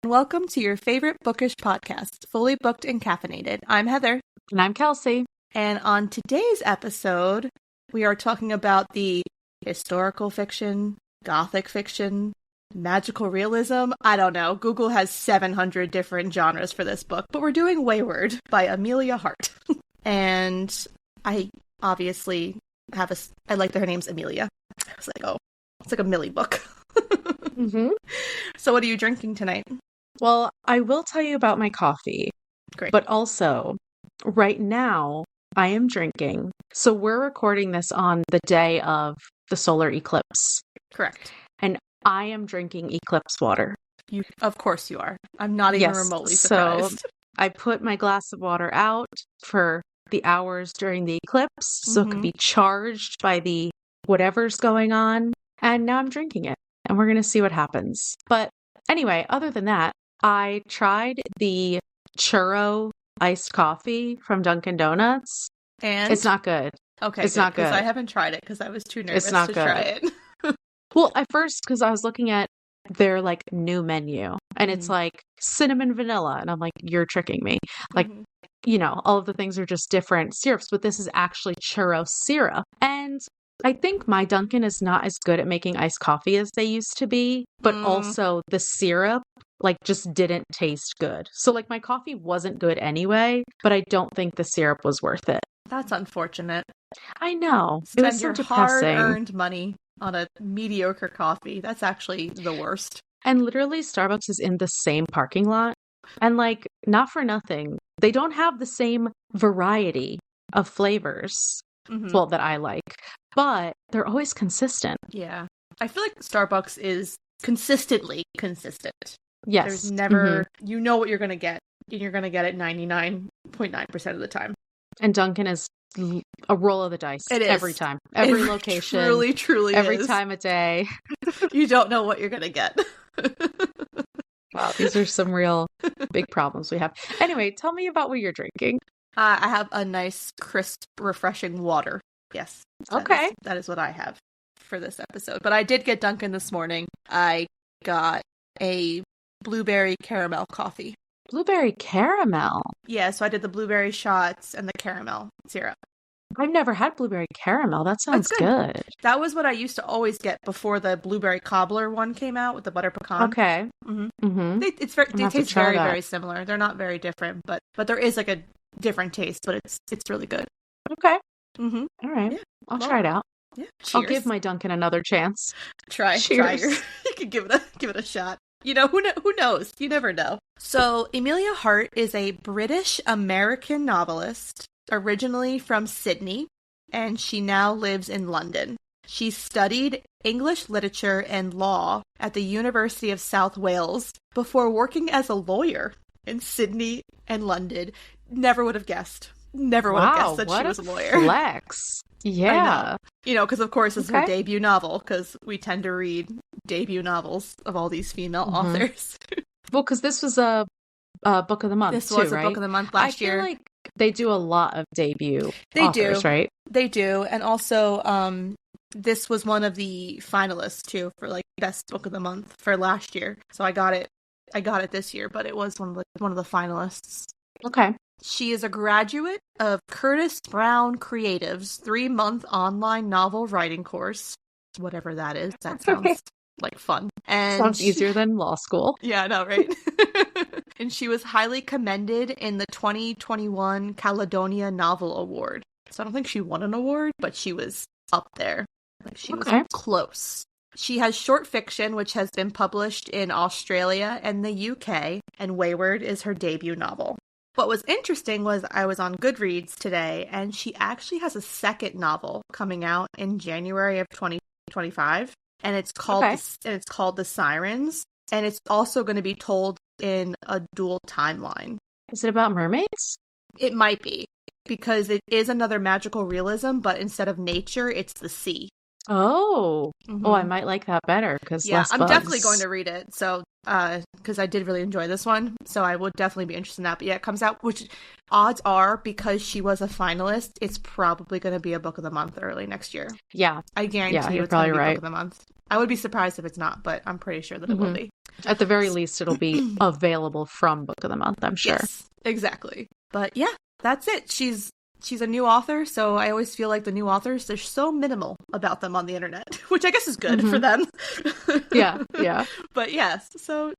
Welcome to your favorite bookish podcast, Fully Booked and Caffeinated. I'm Heather. And I'm Kelsey. And on today's episode, we are talking about the historical fiction, gothic fiction, magical realism. I don't know. Google has 700 different genres for this book, but we're doing Weyward by Emilia Hart. And I obviously I like that her name's Emilia. I was like, oh, it's like a Millie book. Mm-hmm. So what are you drinking tonight? Well, I will tell you about my coffee. Great. But also, right now, I am drinking. So we're recording this on the day of the solar eclipse. Correct. And I am drinking eclipse water. Of course you are. I'm not even remotely surprised. So I put my glass of water out for the hours during the eclipse so it could be charged by the whatever's going on. And now I'm drinking it. And we're going to see what happens. But anyway, other than that, I tried the churro iced coffee from Dunkin' Donuts. And it's not good. Okay, it's not good. Because I haven't tried it because I was too nervous to try it. Well, at first, because I was looking at their like new menu and it's like cinnamon vanilla. And I'm like, you're tricking me. Like, you know, all of the things are just different syrups, but this is actually churro syrup. And I think my Dunkin' is not as good at making iced coffee as they used to be, but also the syrup like just didn't taste good. So like my coffee wasn't good anyway, but I don't think the syrup was worth it. That's unfortunate. I know. Spend it was so your depressing. Hard-earned money on a mediocre coffee. That's actually the worst. And literally Starbucks is in the same parking lot. And like, not for nothing, they don't have the same variety of flavors. Well, that I like, but they're always consistent. Yeah. I feel like Starbucks is consistently consistent. Yes. There's never, you know what you're going to get, and you're going to get it 99.9% of the time. And Dunkin' is a roll of the dice. It is. Every time. Every location. Truly every is. time of day. You don't know what you're going to get. Wow, these are some real big problems we have. Anyway, tell me about what you're drinking. I have a nice, crisp, refreshing water. Yes. Okay. That is what I have for this episode. But I did get Dunkin' this morning. I got a blueberry caramel coffee. Blueberry caramel? Yeah, so I did the blueberry shots and the caramel syrup. I've never had blueberry caramel. That sounds good. That was what I used to always get before the blueberry cobbler one came out with the butter pecan. Okay. They taste very similar. They're not very different, but there is like a different taste, but it's really good. Okay. All right. Yeah. I'll try it out. Yeah. I'll give my Dunkin' another chance. Try. You can give it a shot. You know, who knows? You never know. So, Emilia Hart is a British-American novelist, originally from Sydney, and she now lives in London. She studied English literature and law at the University of South Wales before working as a lawyer in Sydney and London. Never would have guessed. Never would have guessed that she was a lawyer. Flex. Yeah. You know, because of course this is her debut novel, because we tend to read debut novels of all these female authors. Well, because this was a book of the month. This was a book of the month last year. I feel like they do a lot of debut authors, right? They do. And also, this was one of the finalists too for like best book of the month for last year. So I got it this year, but it was one of the finalists. Okay. She is a graduate of Curtis Brown Creative's 3-month online novel writing course. Whatever that is. That sounds like fun. And sounds easier than law school. Yeah, I know, right? And she was highly commended in the 2021 Caledonia Novel Award. So I don't think she won an award, but she was up there. Like she was close. She has short fiction, which has been published in Australia and the UK, and Weyward is her debut novel. What was interesting was I was on Goodreads today, and she actually has a second novel coming out in January of 2025, and it's called The Sirens, and it's also going to be told in a dual timeline. Is it about mermaids? It might be, because it is another magical realism, but instead of nature, it's the sea. Oh, I might like that better because I'm definitely going to read it. So, because I did really enjoy this one, so I would definitely be interested in that. But yeah, it comes out, which odds are because she was a finalist, it's probably going to be a book of the month early next year. Yeah, I guarantee you it's going to be book of the month. I would be surprised if it's not, but I'm pretty sure that it will be. At the very least, it'll be available from Book of the Month, I'm sure. Yes, exactly. But yeah, that's it. She's a new author, so I always feel like the new authors, there's so minimal about them on the internet, which I guess is good for them. Yeah, yeah. But yes, so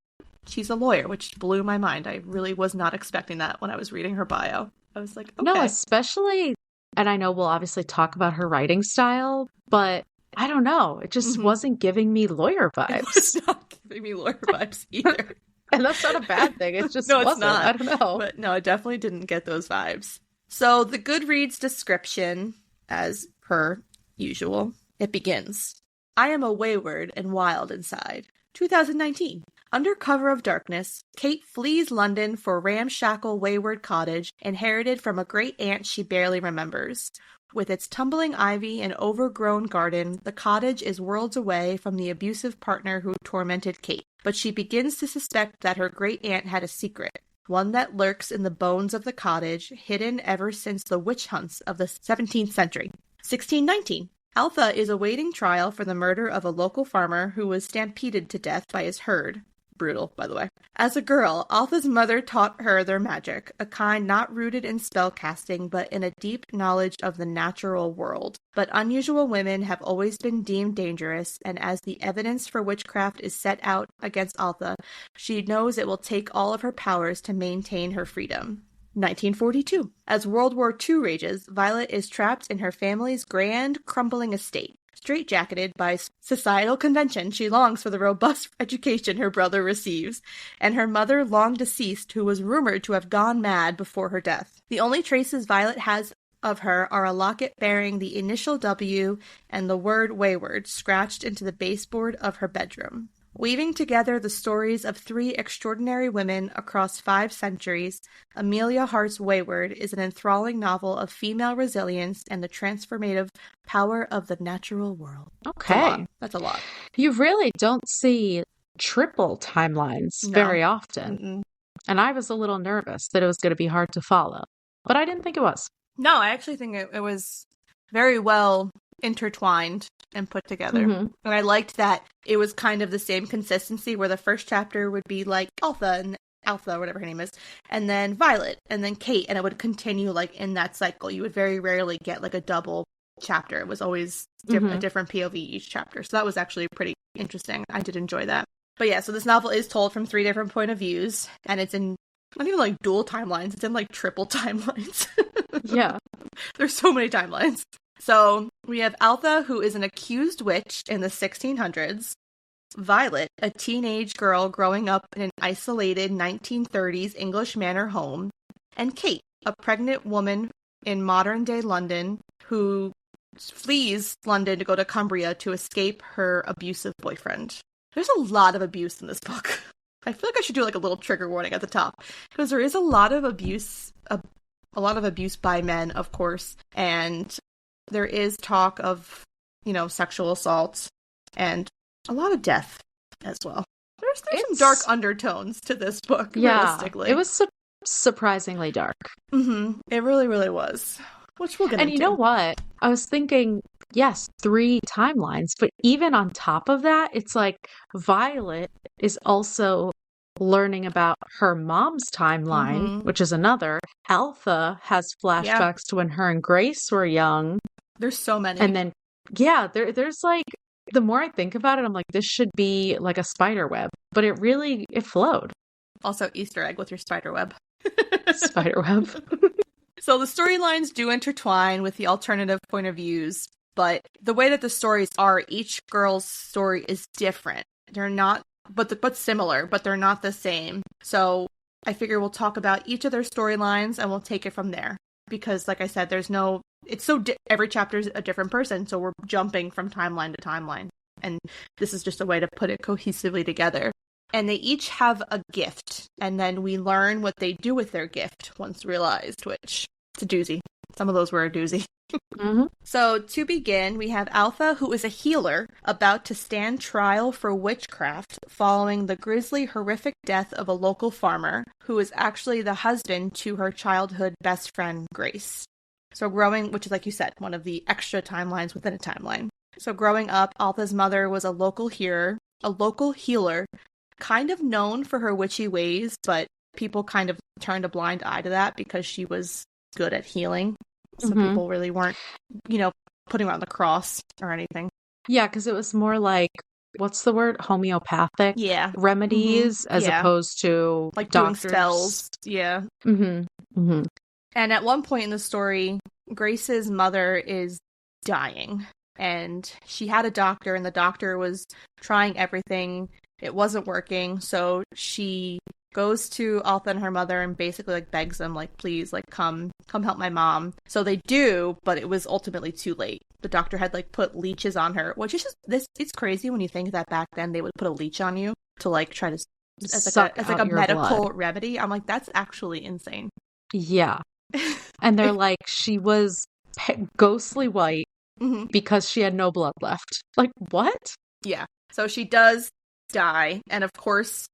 she's a lawyer, which blew my mind. I really was not expecting that when I was reading her bio. I was like, okay. No, especially, and I know we'll obviously talk about her writing style, but I don't know. It just wasn't giving me lawyer vibes. It was not giving me lawyer vibes either. And that's not a bad thing. It just no, it's wasn't. not. I don't know. But no, I definitely didn't get those vibes. So the Goodreads description, as per usual, it begins. I am a wayward and wild inside. 2019. Under cover of darkness, Kate flees London for ramshackle Weyward cottage inherited from a great aunt she barely remembers. With its tumbling ivy and overgrown garden, the cottage is worlds away from the abusive partner who tormented Kate. But she begins to suspect that her great aunt had a secret, one that lurks in the bones of the cottage, hidden ever since the witch hunts of the 17th century. 1619. Altha is awaiting trial for the murder of a local farmer who was stampeded to death by his herd. Brutal, by the way. As a girl, Altha's mother taught her their magic, a kind not rooted in spell casting, but in a deep knowledge of the natural world. But unusual women have always been deemed dangerous, and as the evidence for witchcraft is set out against Altha, she knows it will take all of her powers to maintain her freedom. 1942. As World War II rages, Violet is trapped in her family's grand, crumbling estate. Straitjacketed by societal convention, she longs for the robust education her brother receives, and her mother, long deceased, who was rumored to have gone mad before her death. The only traces Violet has of her are a locket bearing the initial W and the word Weyward scratched into the baseboard of her bedroom. Weaving together the stories of three extraordinary women across 5 centuries, Emilia Hart's Weyward is an enthralling novel of female resilience and the transformative power of the natural world. Okay. That's a lot. You really don't see triple timelines very often. Mm-mm. And I was a little nervous that it was going to be hard to follow, but I didn't think it was. No, I actually think it was very well intertwined and put together. And I liked that it was kind of the same consistency where the first chapter would be like Altha, whatever her name is, and then Violet, and then Kate, and it would continue like in that cycle. You would very rarely get like a double chapter. It was always a different POV each chapter. So that was actually pretty interesting. I did enjoy that. But yeah, so this novel is told from 3 different point of views, and it's in not even like dual timelines, it's in like triple timelines. Yeah. There's so many timelines. So we have Altha, who is an accused witch in the 1600s, Violet, a teenage girl growing up in an isolated 1930s English manor home, and Kate, a pregnant woman in modern-day London who flees London to go to Cumbria to escape her abusive boyfriend. There's a lot of abuse in this book. I feel like I should do like a little trigger warning at the top, because there is a lot of abuse, a lot of abuse by men, of course, and there is talk of, sexual assault and a lot of death as well. There's some dark undertones to this book, realistically. It was surprisingly dark. It really, really was. Which we'll get into. And you know what? I was thinking, yes, 3 timelines, but even on top of that, it's like Violet is also learning about her mom's timeline, which is another. Altha has flashbacks to when her and Grace were young. There's so many. And then, there's like, the more I think about it, I'm like, this should be like a spider web, but it flowed. Also, Easter egg with your spider web. Spider web. So the storylines do intertwine with the alternative point of views, but the way that the stories are, each girl's story is different. They're not, but similar, but they're not the same. So I figure we'll talk about each of their storylines and we'll take it from there. Because like I said, every chapter is a different person, so we're jumping from timeline to timeline. And this is just a way to put it cohesively together. And they each have a gift, and then we learn what they do with their gift once realized, which it's a doozy. Some of those were a doozy. So to begin, we have Altha, who is a healer, about to stand trial for witchcraft following the grisly, horrific death of a local farmer, who is actually the husband to her childhood best friend, Grace. So growing, which is, like you said, one of the extra timelines within a timeline. So growing up, Altha's mother was a local healer kind of known for her witchy ways, but people kind of turned a blind eye to that because she was good at healing. So people really weren't, putting her on the cross or anything. Yeah, because it was more like, what's the word? Homeopathic remedies as opposed to like doctors. Doing spells. Yeah. And at one point in the story, Grace's mother is dying. And she had a doctor, and the doctor was trying everything. It wasn't working. So she goes to Alpha and her mother and basically like begs them, like, please, like, come help my mom. So they do, but it was ultimately too late. The doctor had like put leeches on her, which is just it's crazy when you think that back then they would put a leech on you to like try to as like a medical remedy. I'm like, that's actually insane. Yeah. And they're like, she was ghostly white because she had no blood left. Like, what? Yeah. So she does die, and of course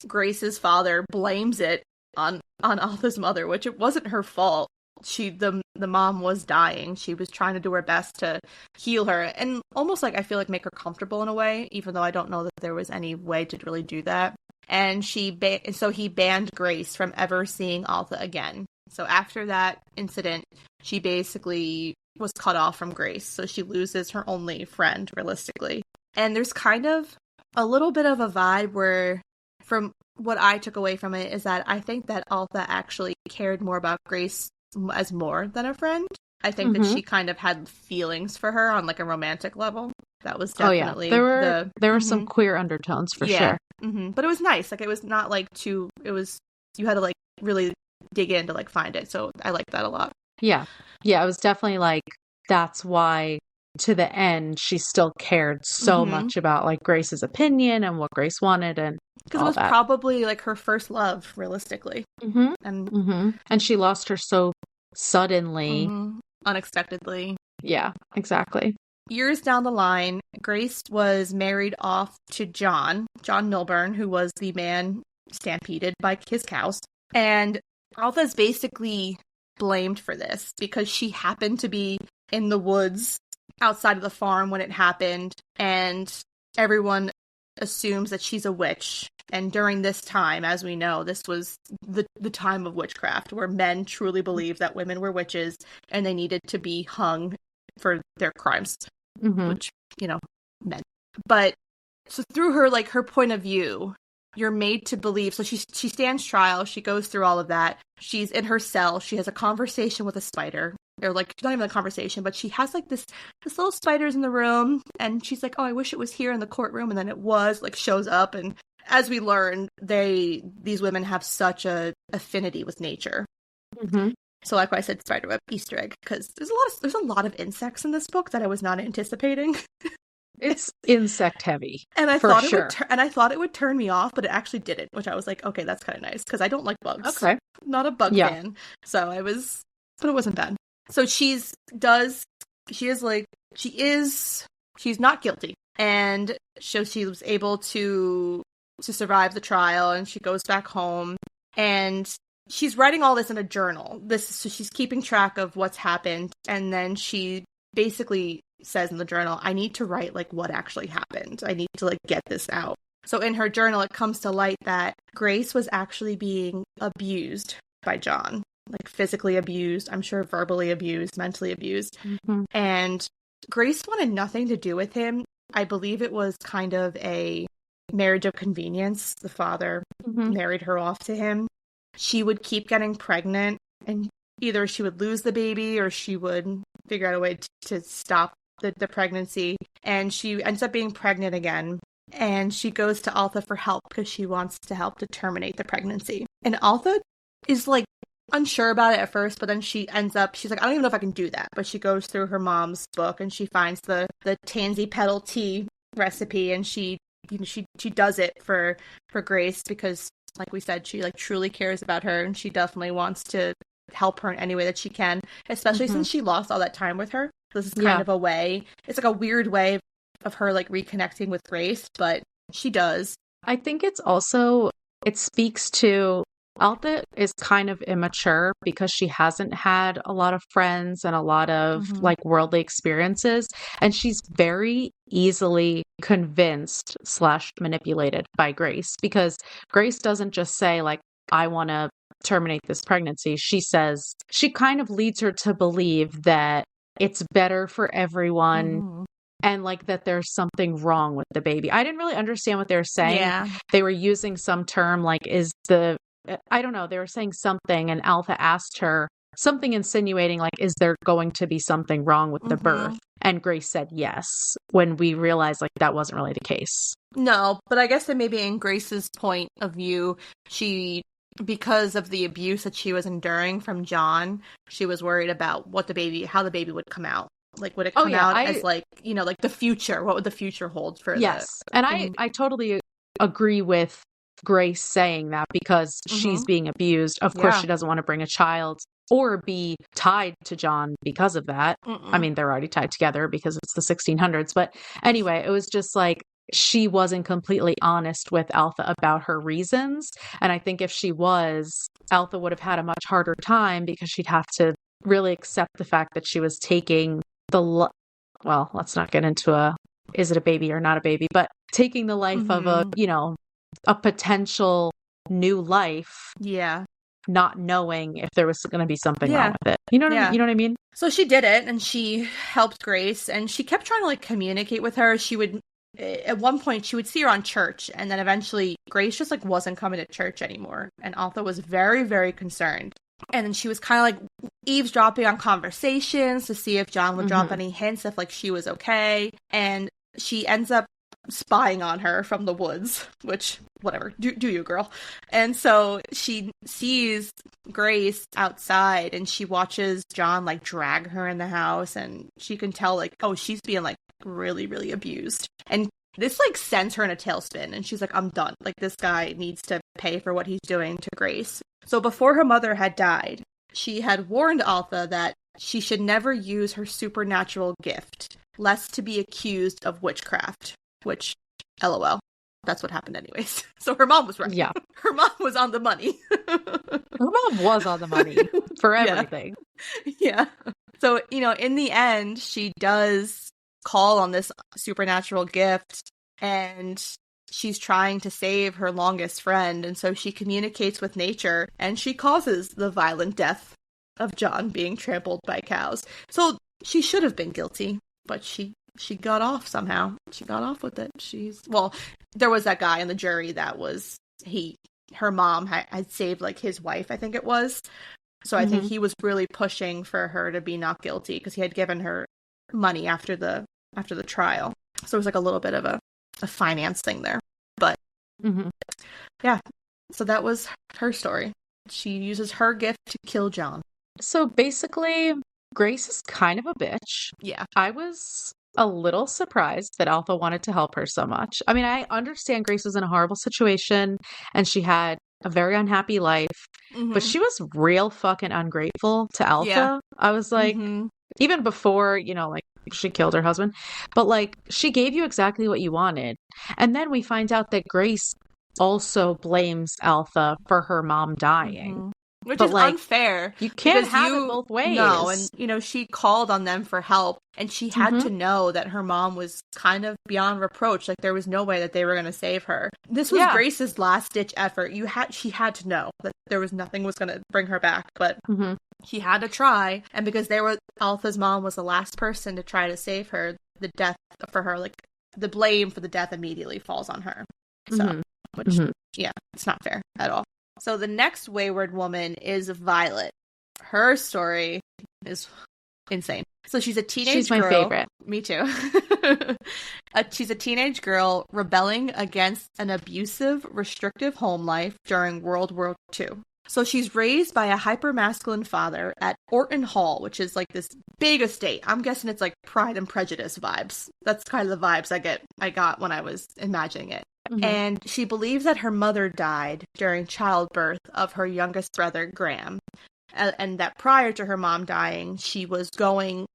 Grace's father blames it on Alpha's mother, which it wasn't her fault. The mom was dying. She was trying to do her best to heal her and almost like I feel like make her comfortable in a way, even though I don't know that there was any way to really do that. And so he banned Grace from ever seeing Alpha again. So after that incident, she basically was cut off from Grace. So she loses her only friend, realistically. And there's kind of a little bit of a vibe where, from what I took away from it, is that I think that Alpha actually cared more about Grace as more than a friend. I think that she kind of had feelings for her on like a romantic level. That was definitely there were some queer undertones for sure. But it was nice. Like, it was not like you had to like really dig in to like find it. So I liked that a lot. Yeah. Yeah, it was definitely like, that's why to the end she still cared so much about like Grace's opinion and what Grace wanted, and because it was probably like her first love, realistically. And she lost her so suddenly, unexpectedly. Yeah, exactly. Years down the line, Grace was married off to John Milburn, who was the man stampeded by his cows. And Alpha's basically blamed for this because she happened to be in the woods outside of the farm when it happened, and everyone assumes that she's a witch. And during this time, as we know, this was the time of witchcraft, where men truly believed that women were witches and they needed to be hung for their crimes, which, men. But so through her point of view, you're made to believe. So she stands trial. She goes through all of that. She's in her cell. She has a conversation with a spider. Or like, not even a conversation, but she has like this little spider's in the room, and she's like, oh, I wish it was here in the courtroom. And then it was, like, shows up. And as we learn, these women have such a affinity with nature. So like I said, spiderweb Easter egg, because there's a lot of insects in this book that I was not anticipating. It's insect heavy, and I thought it would turn me off, but it actually didn't, which I was like, okay, that's kind of nice, because I don't like bugs. Okay, not a bug fan, but it wasn't bad. So she's not guilty, and so she was able to survive the trial, and she goes back home, and she's writing all this in a journal. So she's keeping track of what's happened, and then she basically says in the journal, I need to write like what actually happened. I need to like get this out. So in her journal, it comes to light that Grace was actually being abused by John. Like physically abused, I'm sure verbally abused, mentally abused. And Grace wanted nothing to do with him. I believe it was kind of a marriage of convenience. The father married her off to him. She would keep getting pregnant, and either she would lose the baby or she would figure out a way to stop the pregnancy. And she ends up being pregnant again. And she goes to Alpha for help because she wants to help to terminate the pregnancy. And Alpha is like unsure about it at first, but then she's like, I don't even know if I can do that. But she goes through her mom's book and she finds the tansy petal tea recipe, and she does it for Grace because, like we said, she like truly cares about her, and she definitely wants to help her in any way that she can, especially since she lost all that time with her. This is kind of a way, it's like a weird way of her like reconnecting with Grace, but she does. I think it's also, it speaks to Alta is kind of immature because she hasn't had a lot of friends and a lot of like worldly experiences. And she's very easily convinced / manipulated by Grace, because Grace doesn't just say like, I want to terminate this pregnancy. She says, she kind of leads her to believe that it's better for everyone. And like that there's something wrong with the baby. I didn't really understand what they were saying. Yeah. They were using some term like, I don't know, they were saying something, and Alpha asked her something insinuating like, is there going to be something wrong with the birth? And Grace said yes, when we realized like that wasn't really the case. No, but I guess that maybe in Grace's point of view, because of the abuse that she was enduring from John, she was worried about how the baby would come out. Like, would it come out as like, like the future? What would the future hold for And I totally agree with Grace saying that, because she's being abused. Of course, she doesn't want to bring a child or be tied to John because of that. I mean, they're already tied together because it's the 1600s. But anyway, it was just like, she wasn't completely honest with Alpha about her reasons. And I think if she was, Alpha would have had a much harder time, because she'd have to really accept the fact that she was taking well, let's not get into is it a baby or not a baby, but taking the life of a potential new life. Yeah. Not knowing if there was going to be something wrong with it. You know what I mean? So she did it, and she helped Grace, and she kept trying to like communicate with her. She would, at one point, she would see her on church, and then eventually Grace just like wasn't coming to church anymore. And Alpha was very, very concerned. And then she was kind of like eavesdropping on conversations to see if John would drop any hints if like she was okay. And she ends up spying on her from the woods, which, whatever, do you, girl. And so she sees Grace outside, and she watches John like drag her in the house, and she can tell like, oh, she's being like really, really abused. And this like sends her in a tailspin, and she's like, I'm done. Like, this guy needs to pay for what he's doing to Grace. So before her mother had died, she had warned Alpha that she should never use her supernatural gift, lest to be accused of witchcraft. Which, LOL, that's what happened anyways. So her mom was right. Yeah. Her mom was on the money. Her mom was on the money for everything. Yeah. So, in the end, she does call on this supernatural gift, and she's trying to save her longest friend. And so she communicates with nature, and she causes the violent death of John being trampled by cows. So she should have been guilty, but she got off somehow. She got off with it. There was that guy in the jury that was, her mom had saved like his wife, I think it was. So I think he was really pushing for her to be not guilty, because he had given her money after the trial. So it was like a little bit of a finance thing there. But yeah, so that was her story. She uses her gift to kill John. So basically, Grace is kind of a bitch. Yeah. I was a little surprised that Alpha wanted to help her so much. I mean, I understand Grace was in a horrible situation and she had a very unhappy life, but she was real fucking ungrateful to Alpha. Yeah. I was like, even before, like she killed her husband, but like she gave you exactly what you wanted. And then we find out that Grace also blames Alpha for her mom dying. Which is like, unfair. You can't have it both ways. No, and she called on them for help, and she had to know that her mom was kind of beyond reproach. Like, there was no way that they were going to save her. This was Grace's last ditch effort. She had to know that there was nothing was going to bring her back, but she had to try. And because Alpha's mom was the last person to try to save her, the death for her, like the blame for the death immediately falls on her. So, which it's not fair at all. So the next wayward woman is Violet. Her story is insane. So she's a teenage girl. She's my favorite. Me too. She's a teenage girl rebelling against an abusive, restrictive home life during World War II. So she's raised by a hypermasculine father at Orton Hall, which is like this big estate. I'm guessing it's like Pride and Prejudice vibes. That's kind of the vibes I got when I was imagining it. And she believes that her mother died during childbirth of her youngest brother, Graham. And that prior to her mom dying, she was going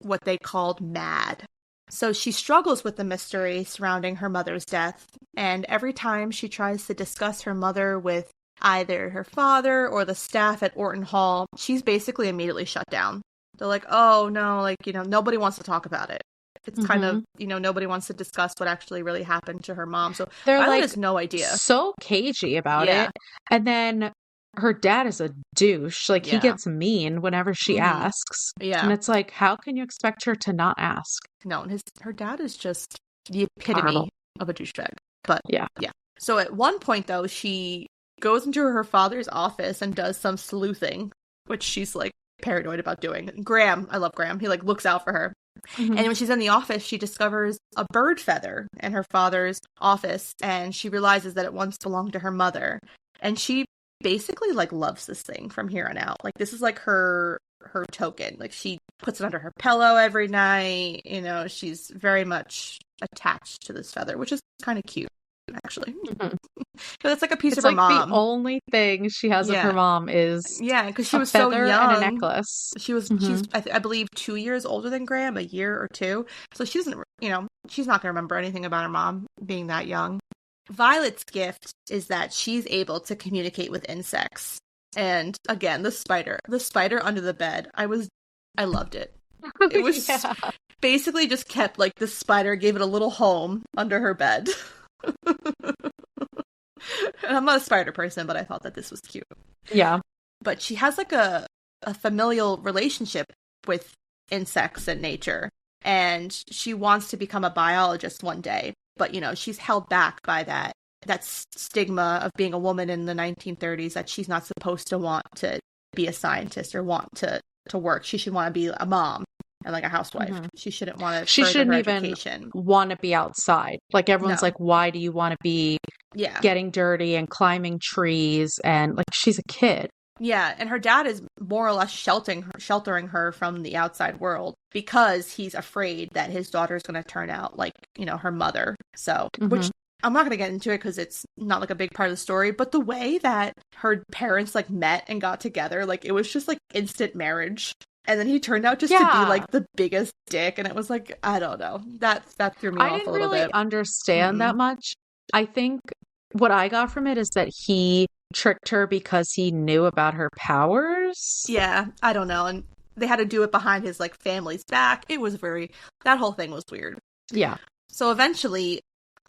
what they called mad. So she struggles with the mystery surrounding her mother's death. And every time she tries to discuss her mother with either her father or the staff at Orton Hall, she's basically immediately shut down. They're like, oh no, like, nobody wants to talk about it. It's kind of, nobody wants to discuss what actually really happened to her mom. So They're Violet like has no idea. So cagey about it. And then her dad is a douche. Like he gets mean whenever she asks. Yeah. And it's like, how can you expect her to not ask? No, and her dad is just the epitome of a douchebag. But yeah. So at one point though, she goes into her father's office and does some sleuthing, which she's like paranoid about doing. Graham, I love Graham. He like looks out for her. And when she's in the office, she discovers a bird feather in her father's office, and she realizes that it once belonged to her mother. And she basically like loves this thing from here on out. Like this is like her token. Like she puts it under her pillow every night. She's very much attached to this feather, which is kind of cute, actually. Because it's like a piece of her mom. The only thing she has of her mom is because she was so young, and a necklace. She was she's I believe 2 years older than Graham, a year or two. So she doesn't, she's not going to remember anything about her mom being that young. Violet's gift is that she's able to communicate with insects. And again, the spider under the bed. I loved it. It was basically just kept like the spider gave it a little home under her bed. I'm not a spider person, but I thought that this was cute. Yeah. But she has like a familial relationship with insects and nature, and she wants to become a biologist one day. But, she's held back by that stigma of being a woman in the 1930s, that she's not supposed to want to be a scientist or want to work. She should want to be a mom and like a housewife. She shouldn't want to. She shouldn't even want to be outside. Like everyone's like, why do you want to be getting dirty and climbing trees? And like, she's a kid. Yeah, and her dad is more or less sheltering her from the outside world because he's afraid that his daughter's going to turn out like, her mother. So, which I'm not going to get into it because it's not like a big part of the story, but the way that her parents like met and got together, like it was just like instant marriage. And then he turned out just to be like the biggest dick, and it was like, I don't know, that threw me off a little bit. I didn't really understand that much. I think what I got from it is that he tricked her because he knew about her powers. Yeah, I don't know. And they had to do it behind his like family's back. It was that whole thing was weird. Yeah. So eventually,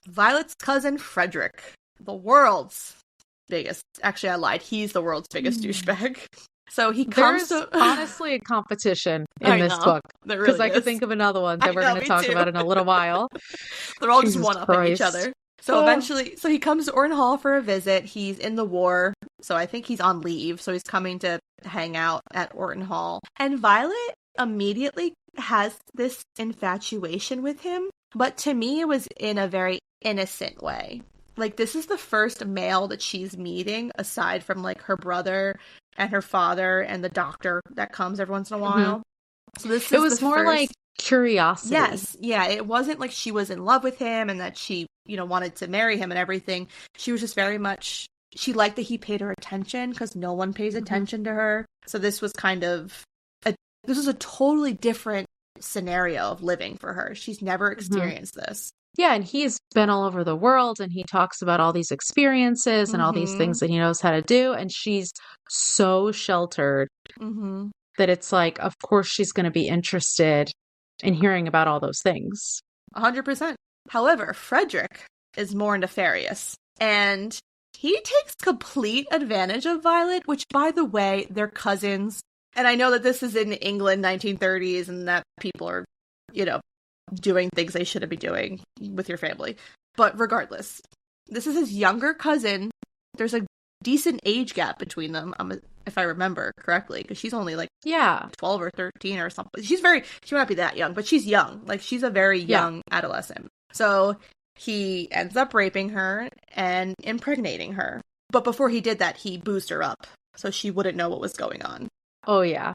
Violet's cousin Frederick, the world's biggest, actually I lied, he's the world's biggest douchebag. So he comes There's honestly a competition in this book. Because I could think of another one that we're going to talk about in a little while. They're all just one-upping each other. So eventually, he comes to Orton Hall for a visit. He's in the war, so I think he's on leave. So he's coming to hang out at Orton Hall. And Violet immediately has this infatuation with him. But to me, it was in a very innocent way. Like, this is the first male that she's meeting, aside from, like, her brother and her father and the doctor that comes every once in a while. So this it was more like curiosity. Yes. Yeah. It wasn't like she was in love with him and that she, wanted to marry him and everything. She was just very much, she liked that he paid her attention because no one pays attention to her. So this was kind of, this was a totally different scenario of living for her. She's never experienced this. Yeah, and he's been all over the world, and he talks about all these experiences and all these things that he knows how to do, and she's so sheltered that it's like, of course she's going to be interested in hearing about all those things. 100%. However, Frederick is more nefarious, and he takes complete advantage of Violet, which, by the way, they're cousins. And I know that this is in England, 1930s, and that people are, doing things they shouldn't be doing with your family. But regardless, this is his younger cousin. There's a decent age gap between them, if I remember correctly, because she's only like 12 or 13 or something. She might not be that young, but she's young. Like, she's a very young adolescent. So he ends up raping her and impregnating her. But before he did that, he boozed her up so she wouldn't know what was going on. Oh, yeah.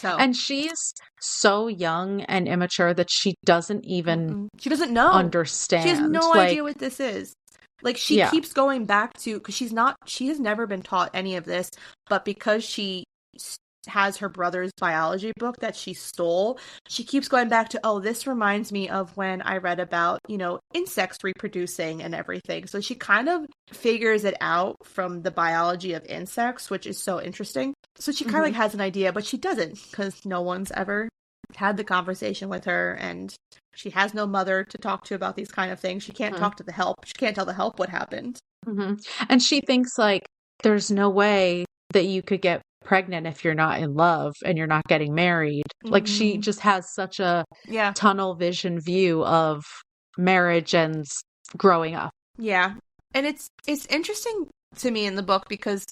And she's so young and immature that she doesn't even she doesn't know understand. She has no idea what this is. Like, she keeps going back to, because she has never been taught any of this, but because she has her brother's biology book that she stole, she keeps going back to, oh, this reminds me of when I read about, insects reproducing and everything. So she kind of figures it out from the biology of insects, which is so interesting. So she kind of has an idea, but she doesn't, because no one's ever had the conversation with her, and she has no mother to talk to about these kind of things. She can't talk to the help. She can't tell the help what happened. And she thinks there's no way that you could get pregnant if you're not in love and you're not getting married. She just has such a tunnel vision view of marriage and growing up. Yeah. And it's interesting to me in the book because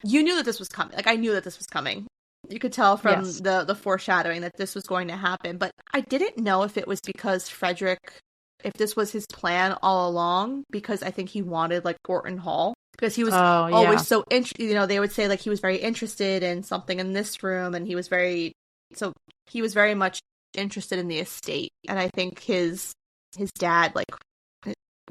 you knew that this was coming. I knew that this was coming. You could tell from the foreshadowing that this was going to happen. But I didn't know if it was because Frederick, if this was his plan all along, because I think he wanted Orton Hall. Because he was always so interested, they would say he was very interested in something in this room, and he was very much interested in the estate. And I think his dad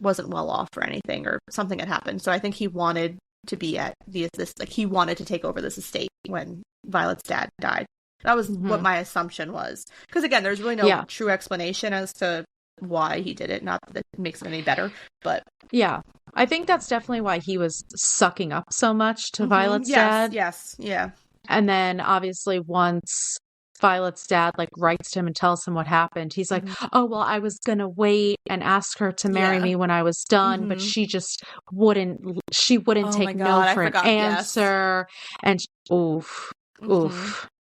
wasn't well off or anything, or something had happened. So I think he wanted to be at he wanted to take over this estate when Violet's dad died. That was what my assumption was. Because again, there's really no true explanation as to why he did it. Not that it makes it any better, but yeah, I think that's definitely why he was sucking up so much to Violet's dad. Yes, yeah. And then obviously once Violet's dad writes to him and tells him what happened, he's like, oh, well, I was gonna wait and ask her to marry me when I was done, but she just wouldn't take no for an answer. And oof.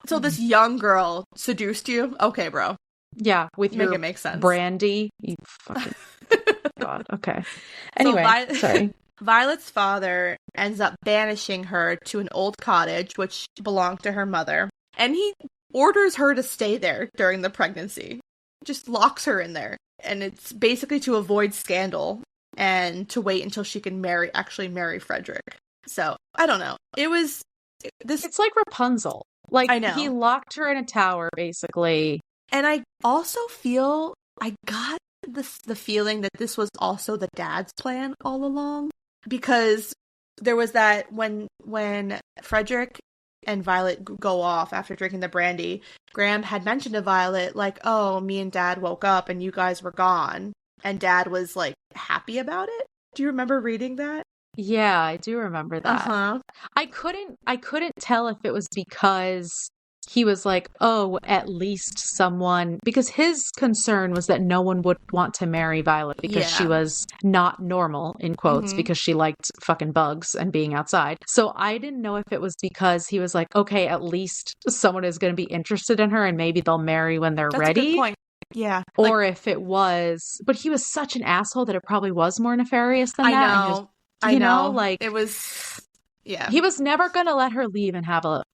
So this young girl seduced you? Okay, bro. Yeah, with Make your it make sense. brandy. You fucking God. Okay. Anyway, sorry. Violet's father ends up banishing her to an old cottage which belonged to her mother, and he orders her to stay there during the pregnancy. Just locks her in there, and it's basically to avoid scandal and to wait until she can marry Frederick. So I don't know. It's like Rapunzel. I know. He locked her in a tower, basically. And I also feel I got the feeling that this was also the dad's plan all along, because there was that when Frederick and Violet go off after drinking the brandy, Graham had mentioned to Violet oh, me and Dad woke up and you guys were gone, and Dad was happy about it. Do you remember reading that? Yeah, I do remember that. I couldn't tell if it was because he was oh, at least someone, because his concern was that no one would want to marry Violet because she was not normal, in quotes, because she liked fucking bugs and being outside. So I didn't know if it was because he was okay, at least someone is going to be interested in her and maybe they'll marry when they're ready. That's a good point. Yeah. Or if it was, but he was such an asshole that it probably was more nefarious than that. I know. It was... Yeah. He was never going to let her leave and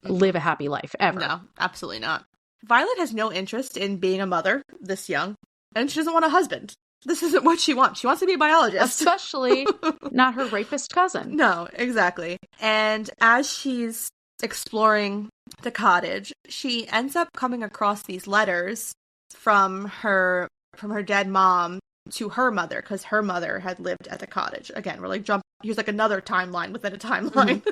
live a happy life, ever. No, absolutely not. Violet has no interest in being a mother this young, and she doesn't want a husband. This isn't what she wants. She wants to be a biologist. Especially not her rapist cousin. No, exactly. And as she's exploring the cottage, she ends up coming across these letters from her dead mom to her mother, because her mother had lived at the cottage. Again, we're here's another timeline within a timeline.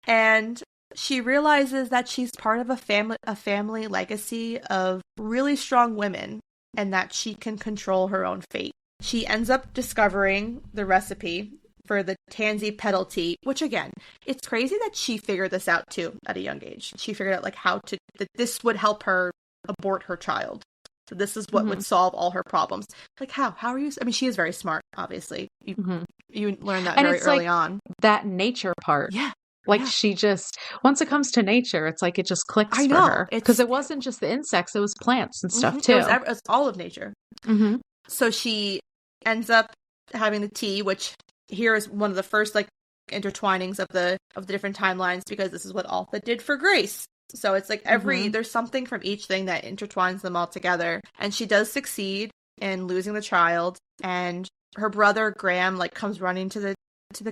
And she realizes that she's part of a family legacy of really strong women, and that she can control her own fate. She ends up discovering the recipe for the tansy petal tea, which again, it's crazy that she figured this out too at a young age. She figured out that this would help her abort her child. So this is what would solve all her problems. How are you? I mean, she is very smart, obviously. You learn that very early on. That nature part. Yeah. She just, once it comes to nature, it's it just clicks for her. Because it wasn't just the insects, it was plants and stuff too. It was all of nature. So she ends up having the tea, which here is one of the first intertwinings of the different timelines, because this is what Altha did for Grace. So it's there's something from each thing that intertwines them all together. And she does succeed in losing the child, and her brother Graham comes running to the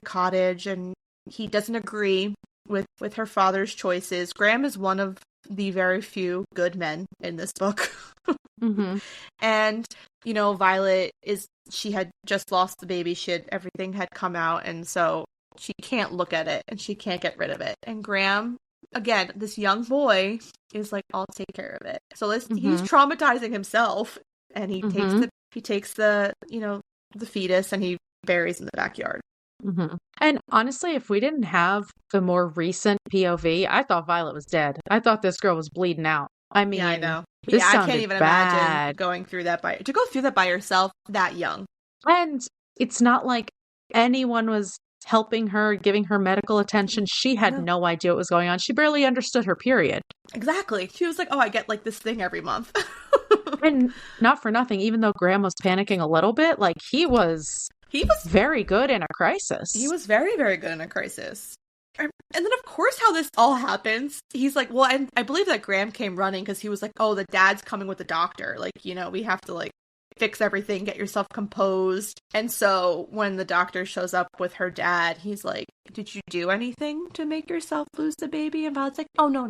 cottage, and he doesn't agree with her father's choices. Graham is one of the very few good men in this book. And Violet she had just lost the baby. Everything had come out, and so she can't look at it and she can't get rid of it. And Graham again, this young boy is like, I'll take care of it. So he's Mhm. traumatizing himself, and he Mhm. takes the the fetus and he buries in the backyard. Mhm. And honestly, if we didn't have the more recent POV, I thought Violet was dead. I thought this girl was bleeding out. I Yeah, I mean, know. this Yeah, I can't sounded even imagine bad. going through that to go through that by yourself that young. And it's not like anyone was helping her, giving her medical attention. She had no idea what was going on. She barely understood her period. Exactly. She was like, "Oh, I get like this thing every month." And not for nothing, even though Graham was panicking a little bit, like he was very good in a crisis. He was very, very good in a crisis. And then, of course, how this all happens, he's like, well, and I believe that Graham came running because he was like, oh, the dad's coming with the doctor. Like, we have to, like, fix everything, get yourself composed. And so when the doctor shows up with her dad, he's like, did you do anything to make yourself lose the baby? And Violet's like, oh, no,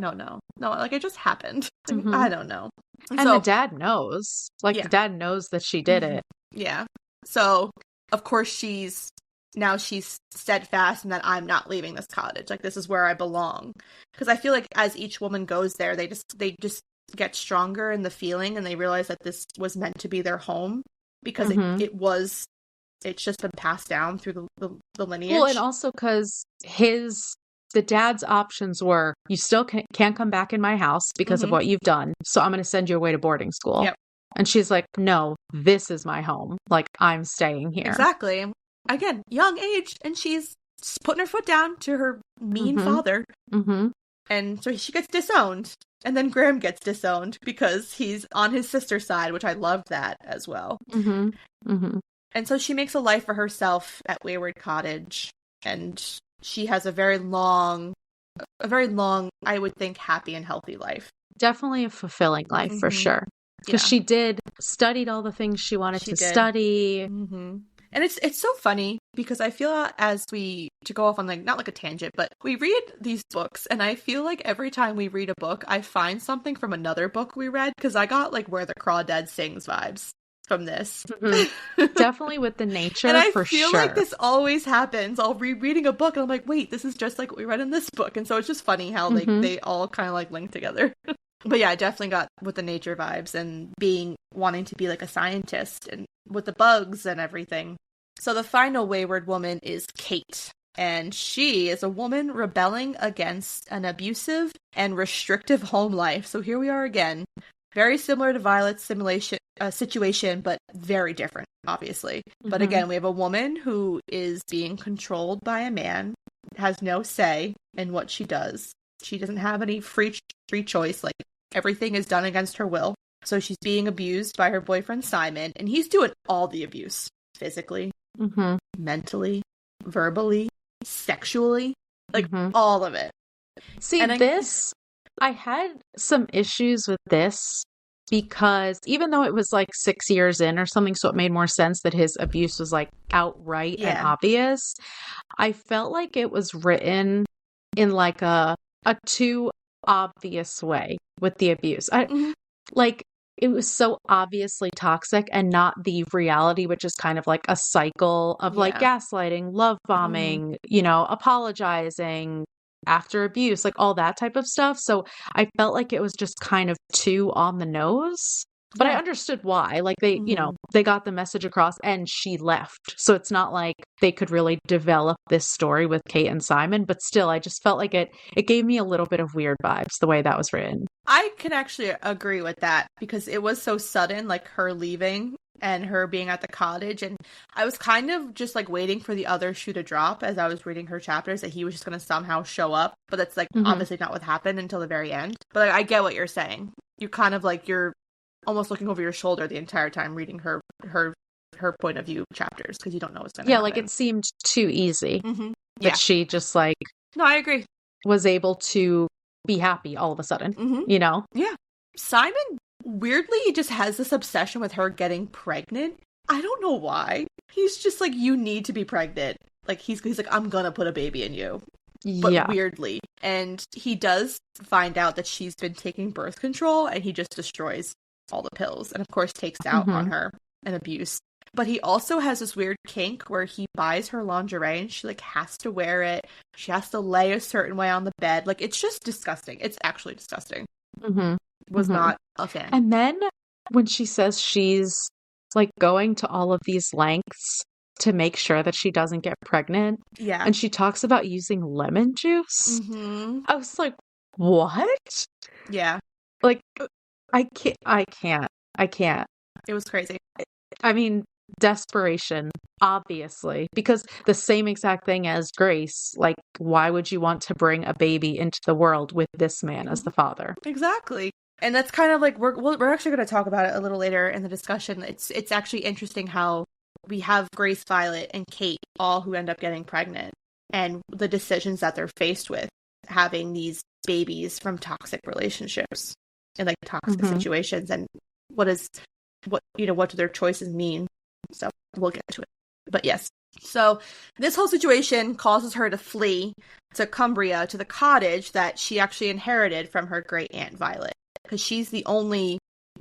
like, it just happened. Like, I don't know. And so, the dad knows. Like, the dad knows that she did it. Yeah. So, of course, she's steadfast in that I'm not leaving this cottage. Like, this is where I belong. Because I feel like as each woman goes there, they just get stronger in the feeling, and they realize that this was meant to be their home because it's just been passed down through the lineage. Well, and also because the dad's options were, you still can't come back in my house because of what you've done, so I'm going to send you away to boarding school. Yep. And she's like, no, this is my home. Like, I'm staying here. Exactly. Again, young age, and she's putting her foot down to her mean father. Mm-hmm. And so she gets disowned. And then Graham gets disowned because he's on his sister's side, which I loved that as well. Mm-hmm. Mm-hmm. And so she makes a life for herself at Weyward Cottage. And she has a very long, I would think, happy and healthy life. Definitely a fulfilling life, for sure. Because she studied all the things she wanted to study. Mm-hmm. And it's so funny because I feel to go off on like, not like a tangent, but we read these books and I feel like every time we read a book, I find something from another book we read because I got like Where the Crawdad Sings vibes from this. Mm-hmm. Definitely with the nature, and I for sure. feel like this always happens. I'll be reading a book and I'm like, wait, this is just like what we read in this book. And so it's just funny how like they all kind of like link together. But yeah, I definitely got with the nature vibes and wanting to be like a scientist and with the bugs and everything. So the final wayward woman is Kate, and she is a woman rebelling against an abusive and restrictive home life. So here we are again, very similar to Violet's situation, but very different, obviously. But again, we have a woman who is being controlled by a man, has no say in what she does. She doesn't have any free choice. Like, everything is done against her will. So she's being abused by her boyfriend, Simon, and he's doing all the abuse. Physically, mentally, verbally, sexually, like all of it. See, I had some issues with this because even though it was like 6 years in or something, so it made more sense that his abuse was like outright and obvious, I felt like it was written in like a too obvious way with the abuse. Like, it was so obviously toxic and not the reality, which is kind of like a cycle of like gaslighting, love bombing, apologizing after abuse, like all that type of stuff. So I felt like it was just kind of too on the nose. But I understood why. Like, they, they got the message across and she left. So it's not like they could really develop this story with Kate and Simon. But still, I just felt like it gave me a little bit of weird vibes, the way that was written. I can actually agree with that because it was so sudden, like her leaving and her being at the cottage. And I was kind of just like waiting for the other shoe to drop as I was reading her chapters, that he was just going to somehow show up. But that's like obviously not what happened until the very end. But like, I get what you're saying. You're kind of like, you're almost looking over your shoulder the entire time reading her point of view chapters because you don't know what's going to happen. Like, it seemed too easy that she just like... No, I agree. ...was able to be happy all of a sudden, Yeah. Simon weirdly just has this obsession with her getting pregnant. I don't know why. He's just like, you need to be pregnant. Like, he's like, I'm gonna put a baby in you. But weirdly. And he does find out that she's been taking birth control and he just destroys all the pills and of course takes out on her and abuse. But he also has this weird kink where he buys her lingerie and she like has to wear it. She has to lay a certain way on the bed. Like, it's just disgusting. It's actually disgusting. Was not a fan. And then when she says she's like going to all of these lengths to make sure that she doesn't get pregnant. Yeah. And she talks about using lemon juice. I was like, what? Yeah. Like, I can't. It was crazy. I mean, desperation, obviously, because the same exact thing as Grace. Like, why would you want to bring a baby into the world with this man as the father? Exactly. And that's kind of like, we're actually going to talk about it a little later in the discussion. It's actually interesting how we have Grace, Violet, and Kate, all who end up getting pregnant, and the decisions that they're faced with having these babies from toxic relationships and like toxic situations, and what do their choices mean. So we'll get to it. But yes. So this whole situation causes her to flee to Cumbria, to the cottage that she actually inherited from her great aunt Violet, because she's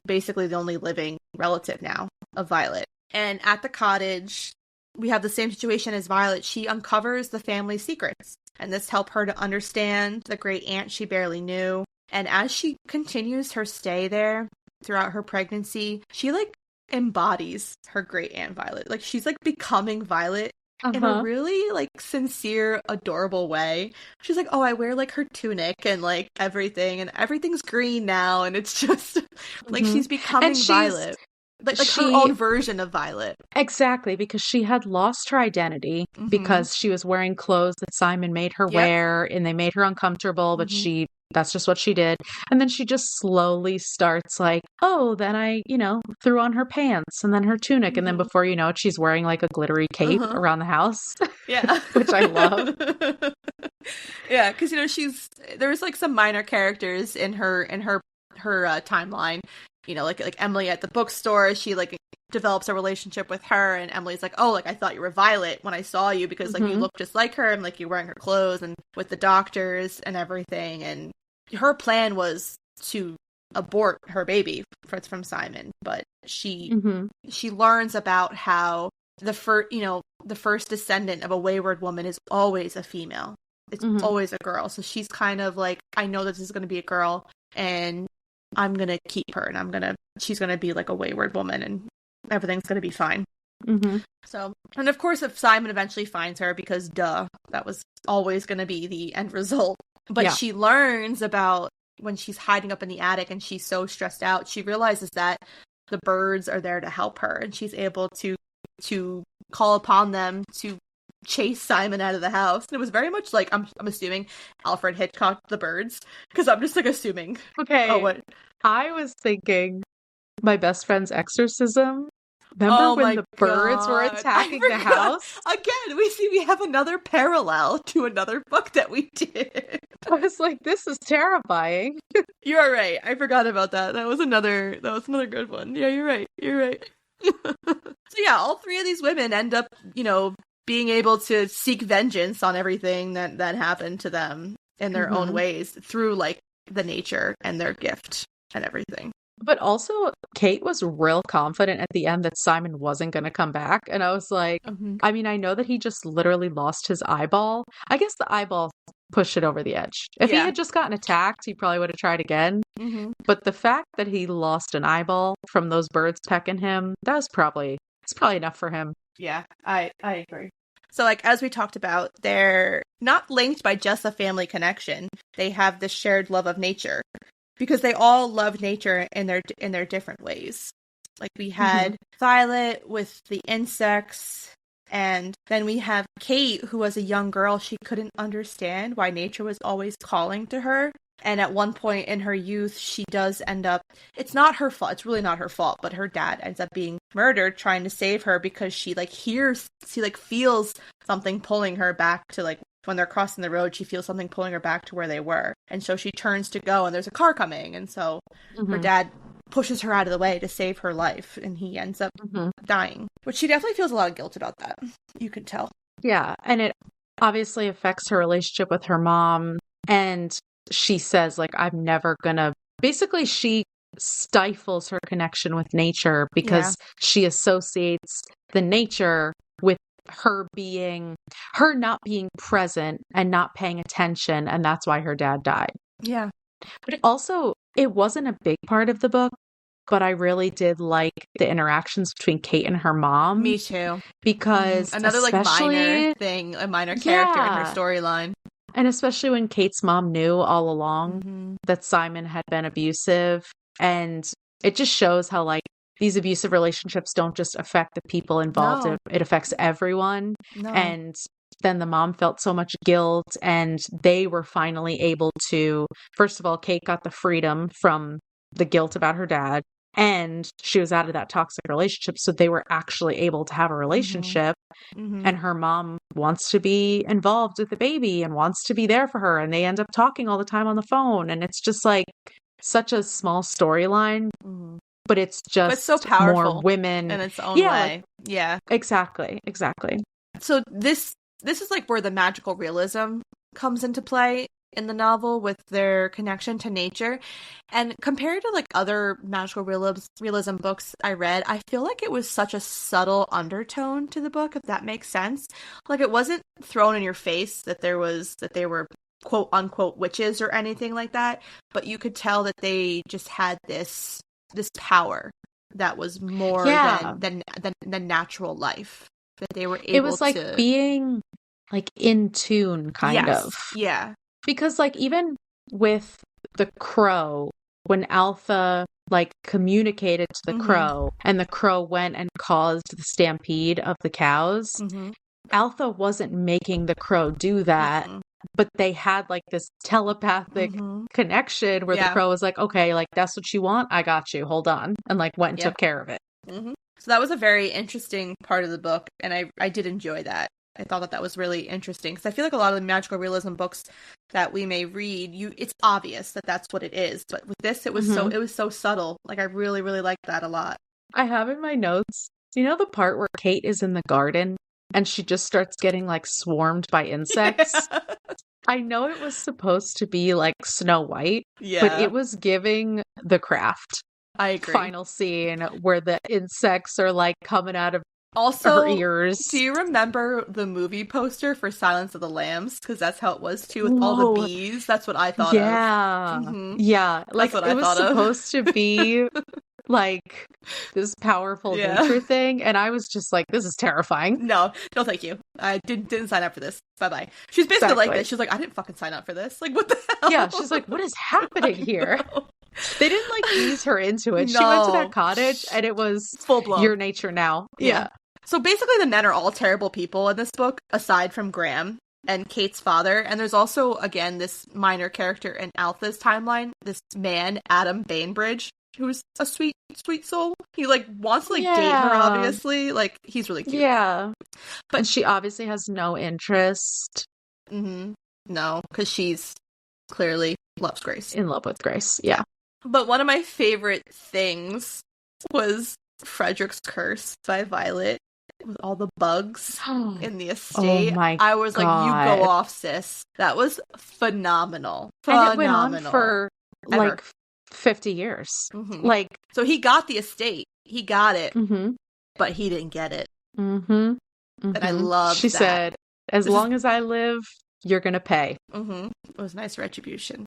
basically the only living relative now of Violet. And at the cottage, we have the same situation as Violet. She uncovers the family secrets, and this helped her to understand the great aunt she barely knew. And as she continues her stay there throughout her pregnancy, she like embodies her great aunt Violet. Like, she's like becoming Violet in a really like sincere, adorable way. She's like, oh, I wear like her tunic and like everything, and everything's green now, and it's just like she's becoming Violet. Like her own version of Violet. Exactly, because she had lost her identity because she was wearing clothes that Simon made her wear, and they made her uncomfortable, but that's just what she did. And then she just slowly starts like, oh, then I, threw on her pants and then her tunic. And then before you know it, she's wearing like a glittery cape around the house. Yeah. Which I love. Yeah, because, there's like some minor characters in her timeline. Like Emily at the bookstore, she like develops a relationship with her, and Emily's like, oh, like I thought you were Violet when I saw you because like you look just like her, and like you're wearing her clothes, and with the doctors and everything. And her plan was to abort her baby from Simon, but she learns about how the first descendant of a wayward woman is always a female. It's always a girl. So she's kind of like, I know that this is going to be a girl, and I'm going to keep her, and she's going to be like a wayward woman, and everything's going to be fine. So, and of course, if Simon eventually finds her, because that was always going to be the end result. But she learns about when she's hiding up in the attic and she's so stressed out, she realizes that the birds are there to help her, and she's able to call upon them to chase Simon out of the house. And it was very much like, I'm assuming Alfred Hitchcock The Birds, because I'm just like assuming. Okay. What? I was thinking My Best Friend's Exorcism. Remember when the birds were attacking the house? Again, we have another parallel to another book that we did. I was like, this is terrifying. You're right. I forgot about that. That was another good one. Yeah, you're right. So yeah, all three of these women end up, being able to seek vengeance on everything that happened to them in their own ways through like the nature and their gift and everything. But also, Kate was real confident at the end that Simon wasn't going to come back. And I was like, I mean, I know that he just literally lost his eyeball. I guess the eyeball pushed it over the edge. If he had just gotten attacked, he probably would have tried again. But the fact that he lost an eyeball from those birds pecking him, it's probably enough for him. Yeah, I agree. So, like, as we talked about, they're not linked by just a family connection. They have this shared love of nature, because they all love nature in their different ways. Like, we had Violet with the insects, and then we have Kate, who was a young girl. She couldn't understand why nature was always calling to her. And at one point in her youth, she does end up, it's not her fault, it's really not her fault, but her dad ends up being murdered trying to save her, because she feels something pulling her back to, like, when they're crossing the road, she feels something pulling her back to where they were. And so she turns to go, and there's a car coming, and so her dad pushes her out of the way to save her life, and he ends up dying. Which she definitely feels a lot of guilt about that. You can tell. Yeah, and it obviously affects her relationship with her mom, and she says, like, I'm never gonna... Basically, she stifles her connection with nature because she associates the nature with her not being present and not paying attention, and that's why her dad died. Yeah. But it wasn't a big part of the book, but I really did like the interactions between Kate and her mom. Me too. Because another like minor thing, a minor character in her storyline. And especially when Kate's mom knew all along that Simon had been abusive. And it just shows how like these abusive relationships don't just affect the people involved. No. It affects everyone. No. And then the mom felt so much guilt, and they were finally able to, first of all, Kate got the freedom from the guilt about her dad, and she was out of that toxic relationship. So they were actually able to have a relationship. And her mom wants to be involved with the baby and wants to be there for her. And they end up talking all the time on the phone. And it's just like such a small storyline, but it's just so powerful more women in its own way. Exactly. So this is like where the magical realism comes into play in the novel with their connection to nature. And compared to like other magical realism books I read, I feel like it was such a subtle undertone to the book, if that makes sense. Like it wasn't thrown in your face that they were quote unquote witches or anything like that, but you could tell that they just had this power that was more than natural life, that they were able to. It was like being like in tune kind of. Yeah. Because like even with the crow, when Altha like communicated to the crow and the crow went and caused the stampede of the cows, Altha wasn't making the crow do that, but they had like this telepathic connection where the crow was like, okay, like that's what you want, I got you, hold on, and like went and took care of it. So that was a very interesting part of the book, and I did enjoy that. I thought that was really interesting because I feel like a lot of the magical realism books that we may read, it's obvious that that's what it is, but with this it was so subtle. Like I really, really liked that a lot. I have in my notes, you know the part where Kate is in the garden and she just starts getting like swarmed by insects? Yeah. I know it was supposed to be like Snow White, but it was giving The Craft. I agree. Final scene where the insects are like coming out of her ears. Do you remember the movie poster for Silence of the Lambs? Because that's how it was too, with all the bees. That's what I thought of. Yeah. Like what I it was supposed to be like this powerful nature thing, and I was just like, this is terrifying. No thank you. I didn't sign up for this. Bye. She's basically like this. She's like, I didn't fucking sign up for this. Like, what the hell? Yeah, she's like, what is happening here? They didn't like ease her into it. No. She went to that cottage and it was full blown. Your nature now. Yeah. So basically the men are all terrible people in this book, aside from Graham and Kate's father. And there's also, again, this minor character in Altha's timeline, this man, Adam Bainbridge, who's a sweet, sweet soul. He like wants to like date her, obviously. Like he's really cute. Yeah. But she obviously has no interest. No, because she's clearly loves Grace. In love with Grace, yeah. But one of my favorite things was Frederick's Curse by Violet, with all the bugs in the estate. Oh my I was God. Like, you go off, sis. That was phenomenal. And it went on for like 50 years. Like, so he got the estate. He got it, but he didn't get it. And I love She said, as long as I live, you're going to pay. It was nice retribution.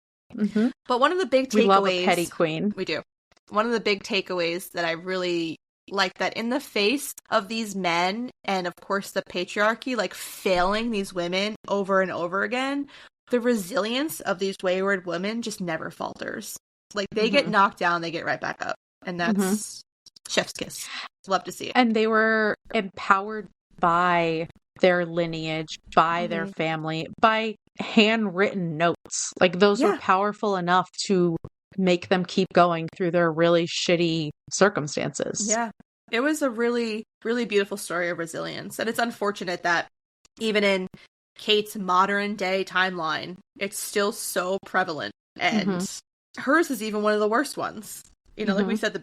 But one of the big takeaways... We love a petty queen. We do. One of the big takeaways that I really like, that in the face of these men and, of course, the patriarchy, like, failing these women over and over again, the resilience of these wayward women just never falters. Like, they get knocked down, they get right back up. And that's chef's kiss. Love to see it. And they were empowered by their lineage, by their family, by handwritten notes. Like, those were powerful enough to make them keep going through their really shitty circumstances. Yeah. It was a really, really beautiful story of resilience. And it's unfortunate that even in Kate's modern day timeline, it's still so prevalent. And hers is even one of the worst ones. You know, like we said,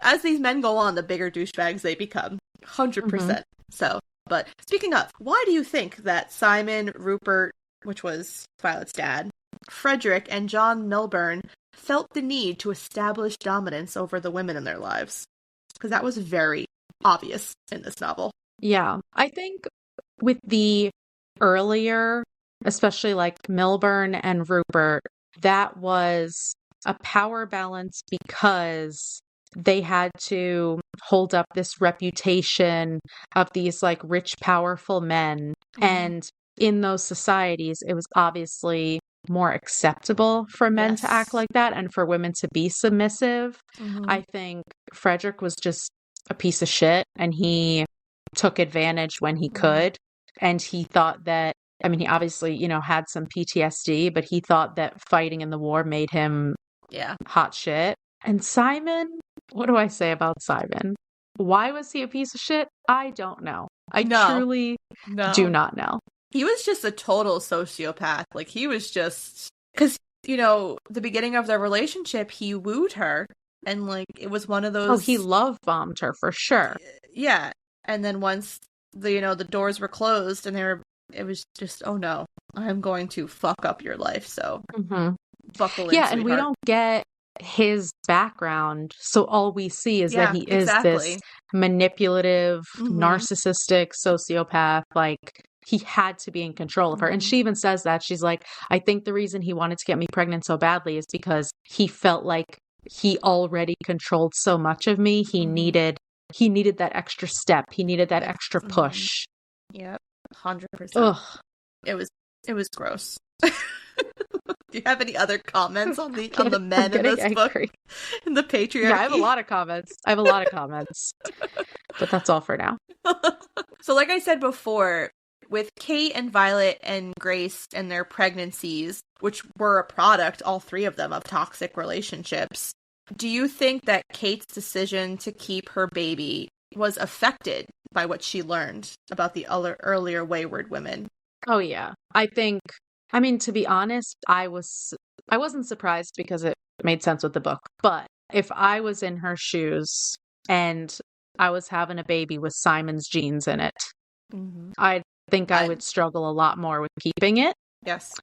as these men go on, the bigger douchebags they become. 100%. So, but speaking of, why do you think that Simon, Rupert, which was Violet's dad, Frederick, and John Milburn felt the need to establish dominance over the women in their lives. Because that was very obvious in this novel. Yeah. I think with the earlier, especially like Milburn and Rupert, that was a power balance because they had to hold up this reputation of these like rich, powerful men. Mm-hmm. And in those societies, it was obviously more acceptable for men to act like that and for women to be submissive. Mm-hmm. I think Frederick was just a piece of shit, and he took advantage when he could. And he thought that, I mean, he obviously, you know, had some PTSD, but he thought that fighting in the war made him hot shit. And Simon, what do I say about Simon? Why was he a piece of shit? I don't know. I truly do not know. He was just a total sociopath. Like, he was just... Because, you know, the beginning of their relationship, he wooed her. And, like, it was one of those... Oh, he love-bombed her, for sure. Yeah. And then once, the doors were closed and it was just, oh no, I'm going to fuck up your life. So, buckle in, yeah, sweetheart. And we don't get his background. So all we see is that he is this manipulative, narcissistic sociopath. Like, he had to be in control of her. And she even says that. She's like, I think the reason he wanted to get me pregnant so badly is because he felt like he already controlled so much of me. He needed that extra step. He needed that extra push. Yep, 100%. Ugh. It was gross. Do you have any other comments on the men in this book? In the patriarchy? Yeah, I have a lot of comments. But that's all for now. So like I said before, with Kate and Violet and Grace and their pregnancies, which were a product, all three of them, of toxic relationships, do you think that Kate's decision to keep her baby was affected by what she learned about the earlier Weyward women? Oh, yeah. I mean, to be honest, I wasn't surprised because it made sense with the book. But if I was in her shoes and I was having a baby with Simon's genes in it, I think I would struggle a lot more with keeping it. Yes.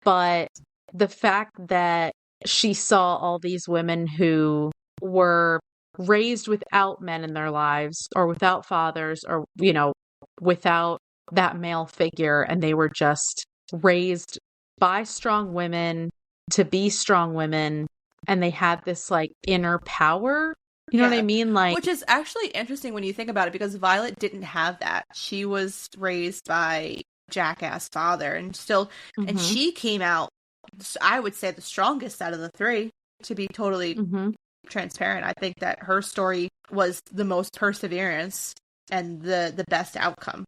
But the fact that she saw all these women who were raised without men in their lives or without fathers or, you know, without that male figure, and they were just raised by strong women to be strong women, and they had this like inner power. You know what I mean? Like, which is actually interesting when you think about it, because Violet didn't have that. She was raised by jackass father, and and she came out, I would say, the strongest out of the three, to be totally transparent. I think that her story was the most perseverance and the best outcome.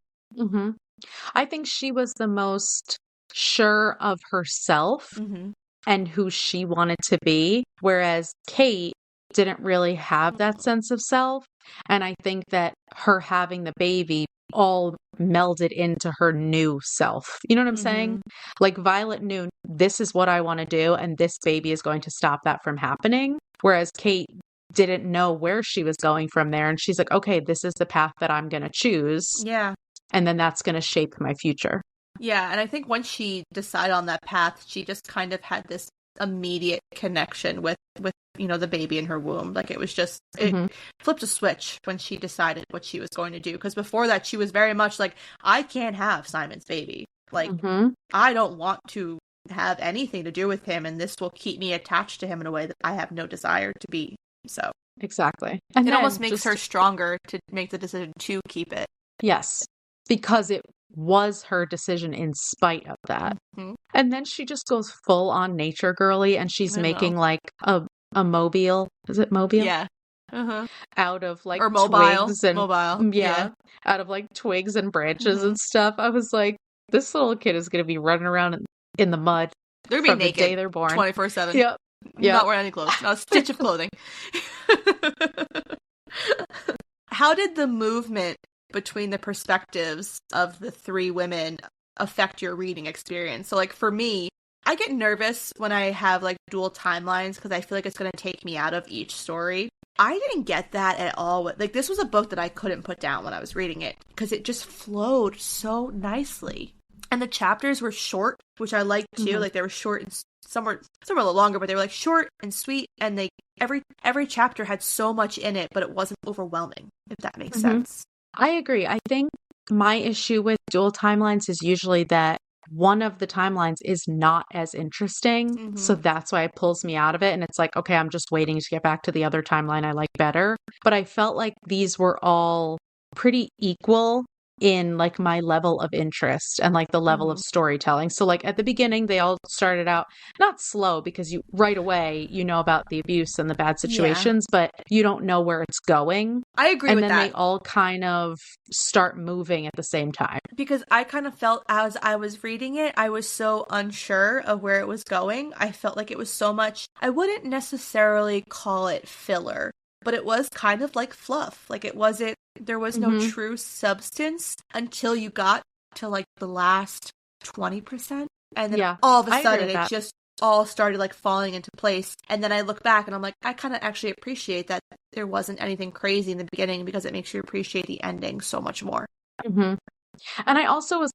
I think she was the most sure of herself and who she wanted to be, whereas Kate didn't really have that sense of self. And I think that her having the baby all melded into her new self. You know what I'm saying? Like, Violet knew, this is what I want to do, and this baby is going to stop that from happening. Whereas Kate didn't know where she was going from there. And she's like, okay, this is the path that I'm going to choose. Yeah. And then that's going to shape my future. Yeah. And I think once she decided on that path, she just kind of had this immediate connection with you know, the baby in her womb. Like, it was just, it flipped a switch when she decided what she was going to do. Because before that, she was very much like, I can't have Simon's baby. Like, I don't want to have anything to do with him, and this will keep me attached to him in a way that I have no desire to be. So exactly. And it almost makes her stronger to make the decision to keep it. Yes, because it was her decision in spite of that. And then she just goes full on nature girly, and she's making like a mobile. Is it mobile? Yeah. Out of like, or mobile. Twigs and mobile. Yeah. Out of like twigs and branches and stuff. I was like, this little kid is going to be running around in the mud. They're going to be naked the day they're born. 24/7. Yep. Not wearing any clothes. Not a stitch of clothing. How did the movement between the perspectives of the three women affect your reading experience? So, like, for me, I get nervous when I have like dual timelines because I feel like it's going to take me out of each story. I didn't get that at all. Like, this was a book that I couldn't put down when I was reading it because it just flowed so nicely. And the chapters were short, which I liked too. Like, they were short and some were a little longer, but they were like short and sweet, and they every chapter had so much in it, but it wasn't overwhelming, if that makes sense. I agree. I think my issue with dual timelines is usually that one of the timelines is not as interesting. So that's why it pulls me out of it. And it's like, okay, I'm just waiting to get back to the other timeline I like better. But I felt like these were all pretty equal in like my level of interest and like the level of storytelling. So like at the beginning, they all started out not slow because you right away, you know about the abuse and the bad situations, but you don't know where it's going. I agree with that. And then they all kind of start moving at the same time. Because I kind of felt as I was reading it, I was so unsure of where it was going. I felt like it was so much, I wouldn't necessarily call it filler, but it was kind of like fluff. Like there was no true substance until you got to like the last 20%. And then all of a sudden it just all started like falling into place. And then I look back and I'm like, I kind of actually appreciate that there wasn't anything crazy in the beginning, because it makes you appreciate the ending so much more. And I also was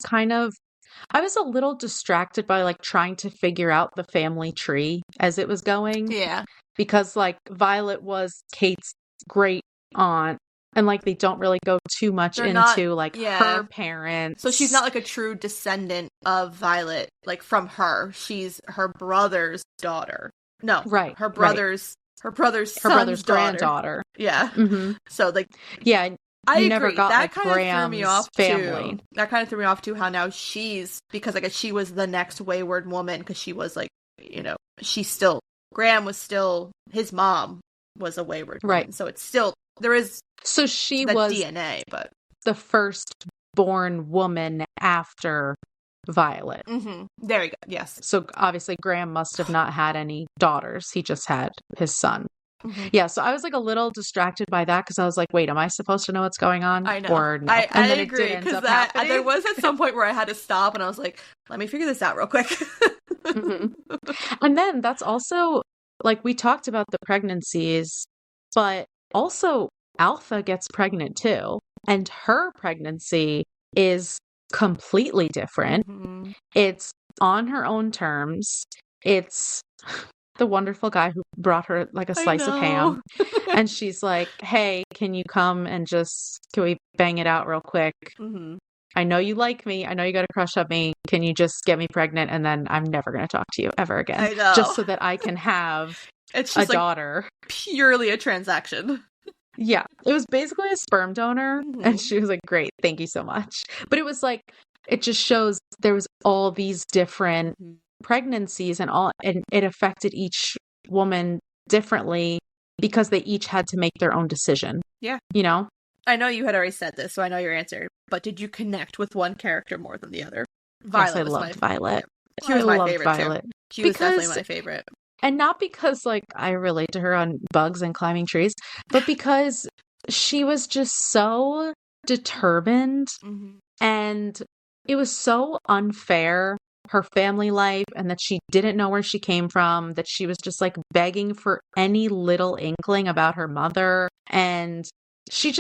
I was a little distracted by like trying to figure out the family tree as it was going. Yeah. Because like Violet was Kate's great aunt, and like they don't really go too much into her parents. So she's not like a true descendant of Violet, like from her. She's her brother's daughter. No. Right. Her brother's granddaughter. Yeah. So like I agree. Never got that like kind of threw me off family. Too. That kind of threw me off too. How now because like she was the next Weyward woman, because she was like, Graham was still, his mom was a Weyward woman, right? So it's still there is. So she was DNA, but the first born woman after Violet. There you go. Yes. So obviously Graham must have not had any daughters. He just had his son. Yeah, so I was like a little distracted by that because I was like, wait, am I supposed to know what's going on? I know. Or no? I agree, because there was at some point where I had to stop and I was like, let me figure this out real quick. And then that's also, like, we talked about the pregnancies, but also Alpha gets pregnant too. And her pregnancy is completely different. It's on her own terms. It's the wonderful guy who brought her like a slice of ham. And she's like, hey, can you come and can we bang it out real quick? I know you like me. I know you got a crush on me. Can you just get me pregnant? And then I'm never going to talk to you ever again. I know. Just so that I can have a daughter. Purely a transaction. Yeah. It was basically a sperm donor. And she was like, great. Thank you so much. But it was like, it just shows there was all these different pregnancies and it affected each woman differently because they each had to make their own decision. Yeah. You know? I know you had already said this, so I know your answer, but did you connect with one character more than the other? Violet. Yes, I loved Violet. She was my favorite Violet. Too. She was definitely my favorite. And not because like I relate to her on bugs and climbing trees, but because she was just so determined and it was so unfair, her family life, and that she didn't know where she came from, that she was just like begging for any little inkling about her mother. And she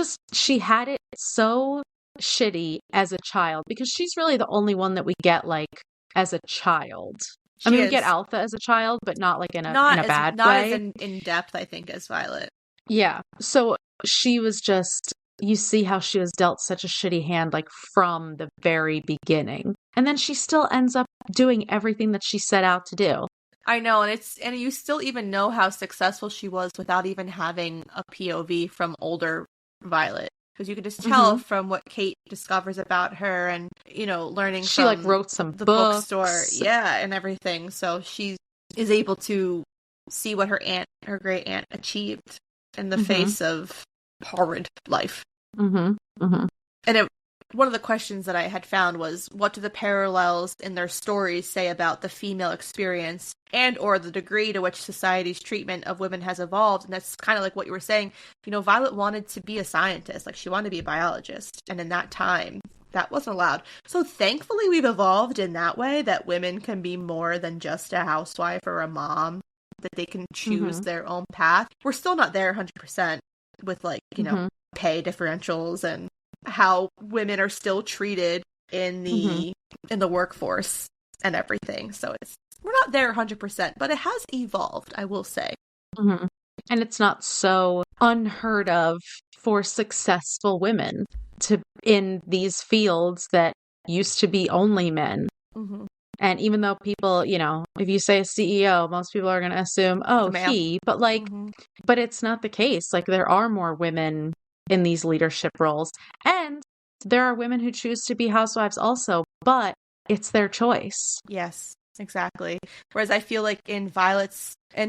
had it so shitty as a child, because she's really the only one that we get like as a child. We get Alpha as a child, but not like in a bad way. Not as in depth, I think, as Violet. Yeah. So she was just, you see how she was dealt such a shitty hand, like from the very beginning. And then she still ends up doing everything that she set out to do. I know, and you still even know how successful she was without even having a POV from older Violet. Because you could just tell from what Kate discovers about her and, learning she from like wrote some the books. Bookstore. Yeah, and everything. So she is able to see what her great aunt achieved in the face of horrid life. And one of the questions that I had found was, what do the parallels in their stories say about the female experience and or the degree to which society's treatment of women has evolved? And that's kind of like what you were saying. Violet wanted to be a scientist, like she wanted to be a biologist. And in that time, that wasn't allowed. So thankfully, we've evolved in that way, that women can be more than just a housewife or a mom, that they can choose their own path. We're still not there 100% with pay differentials and how women are still treated in the workforce and everything. So We're not there 100%, but it has evolved, I will say. Mm-hmm. And it's not so unheard of for successful women to in these fields that used to be only men. Mm-hmm. And even though people, you know, if you say a CEO, most people are going to assume, oh, he, but like, mm-hmm. but it's not the case. Like, there are more women in these leadership roles, and there are women who choose to be housewives also, but it's their choice. Yes, exactly. Whereas I feel like in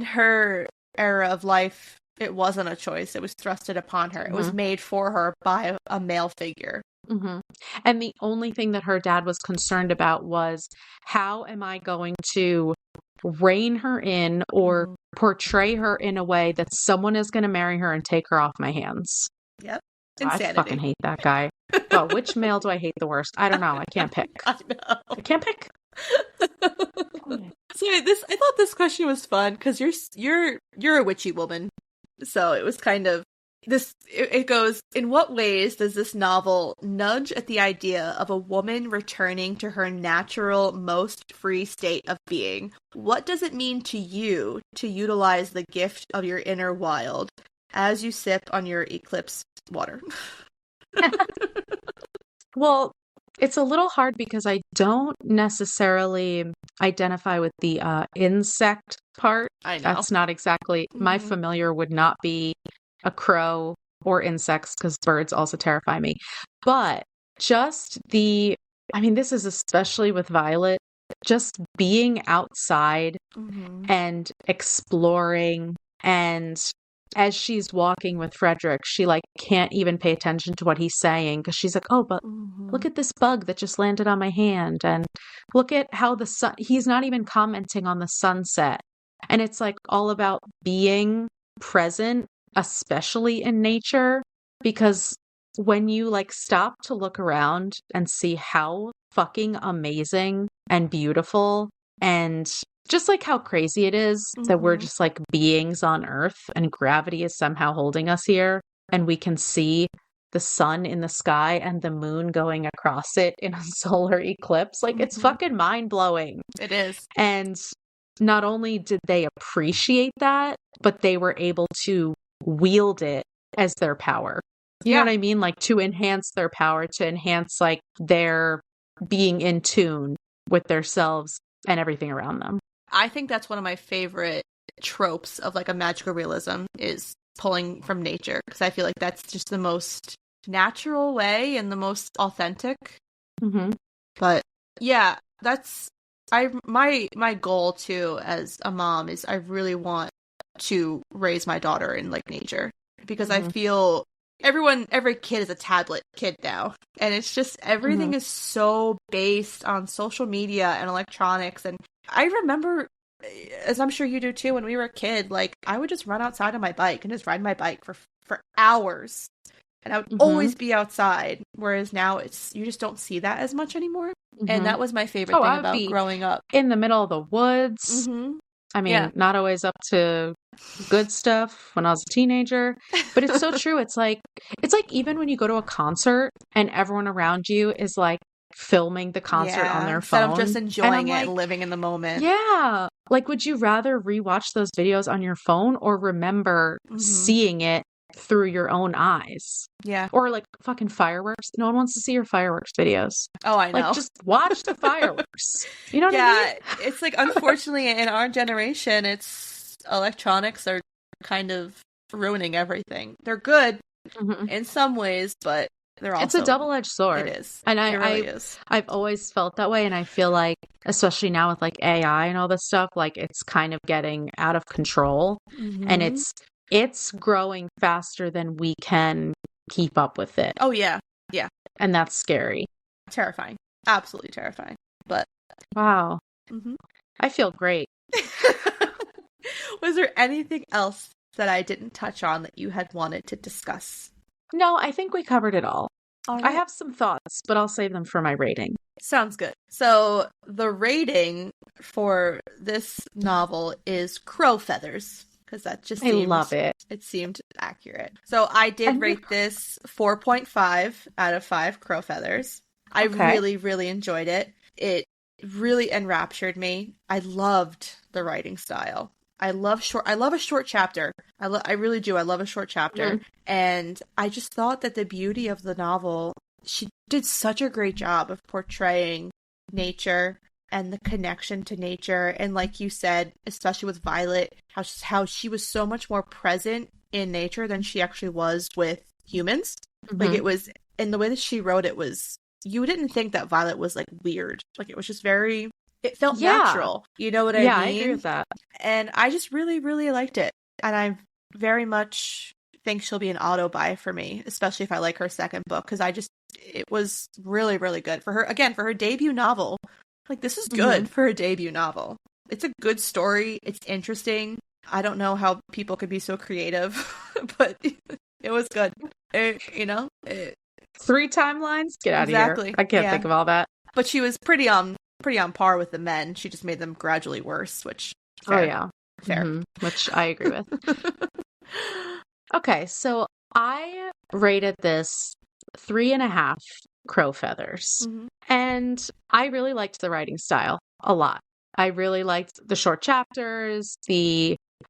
her era of life, it wasn't a choice. It was thrusted upon her. It was made for her by a male figure. Mm-hmm. And the only thing that her dad was concerned about was, how am I going to rein her in or portray her in a way that someone is going to marry her and take her off my hands? Yep. Insanity. I fucking hate that guy. Well, which male do I hate the worst? I don't know. I can't pick. I know. I can't pick. So I thought this question was fun because you're a witchy woman. So it was kind of this. It goes, in what ways does this novel nudge at the idea of a woman returning to her natural, most free state of being? What does it mean to you to utilize the gift of your inner wild as you sip on your eclipse water? Well, it's a little hard because I don't necessarily identify with the insect part. I know. That's not exactly, my familiar would not be a crow or insects, because birds also terrify me. But just this is especially with Violet, just being outside and exploring, and as she's walking with Frederick, she like can't even pay attention to what he's saying because she's like, oh, but look at this bug that just landed on my hand, and look at how the sun, he's not even commenting on the sunset. And it's like all about being present, especially in nature, because when you like stop to look around and see how fucking amazing and beautiful and just like how crazy it is that we're just like beings on Earth and gravity is somehow holding us here, and we can see the sun in the sky and the moon going across it in a solar eclipse. Like, it's fucking mind-blowing. It is. And not only did they appreciate that, but they were able to wield it as their power. You know what I mean? Like, to enhance their power, to enhance like their being in tune with themselves and everything around them. I think that's one of my favorite tropes of like a magical realism, is pulling from nature, because I feel like that's just the most natural way and the most authentic. But yeah, that's my goal too as a mom is I really want to raise my daughter in like nature, because I feel every kid is a tablet kid now, and it's just everything is so based on social media and electronics. And I remember, as I'm sure you do too, when we were a kid, like I would just run outside on my bike and just ride my bike for hours, and I would always be outside, whereas now you just don't see that as much anymore. And that was my favorite thing about growing up. In the middle of the woods. I mean, not always up to good stuff when I was a teenager, but it's so true. It's like even when you go to a concert and everyone around you is like filming the concert on their phone, instead of just enjoying it and living in the moment. Yeah. Like, would you rather rewatch those videos on your phone or remember seeing it through your own eyes? Yeah. Or like fucking fireworks. No one wants to see your fireworks videos. Oh, I know. Like, just watch the fireworks. You know what I mean? Yeah. It's like, unfortunately, in our generation, electronics are kind of ruining everything. They're good in some ways, but they're also... It's a double-edged sword. It is. And it really is. I've always felt that way, and I feel like, especially now with like AI and all this stuff, like it's kind of getting out of control, and it's growing faster than we can keep up with it. Oh yeah. Yeah. And that's scary. Terrifying. Absolutely terrifying. But wow. I feel great. Was there anything else that I didn't touch on that you had wanted to discuss? No, I think we covered it all. Right. I have some thoughts, but I'll save them for my rating. Sounds good. So the rating for this novel is crow feathers, because that just I love it. It seemed accurate. So I did rate this 4.5 out of 5 crow feathers. I really, really enjoyed it. It really enraptured me. I loved the writing style. I love a short chapter. I really do. I love a short chapter. Mhm. And I just thought that the beauty of the novel, she did such a great job of portraying nature and the connection to nature. And like you said, especially with Violet, how she was so much more present in nature than she actually was with humans. Like Mhm. it was, and the way that she wrote it was, you didn't think that Violet was like weird. Like it was just very, it felt Yeah. natural. You know what I Yeah, I agree mean? with that. And I just really, really liked it. And I very much think she'll be an auto buy for me, especially if I like her second book, because it was really, really good for her. Again, for her debut novel. Like, this is Mhm. good for a debut novel. It's a good story. It's interesting. I don't know how people could be so creative, but it was good. Three timelines? Get out of here. Exactly. I can't Yeah. think of all that. But she was pretty on par with the men. She just made them gradually worse, which Oh, fair. yeah. Fair. Which I agree with. Okay, so I rated this 3.5 crow feathers. Mhm. And I really liked the writing style a lot. I really liked the short chapters,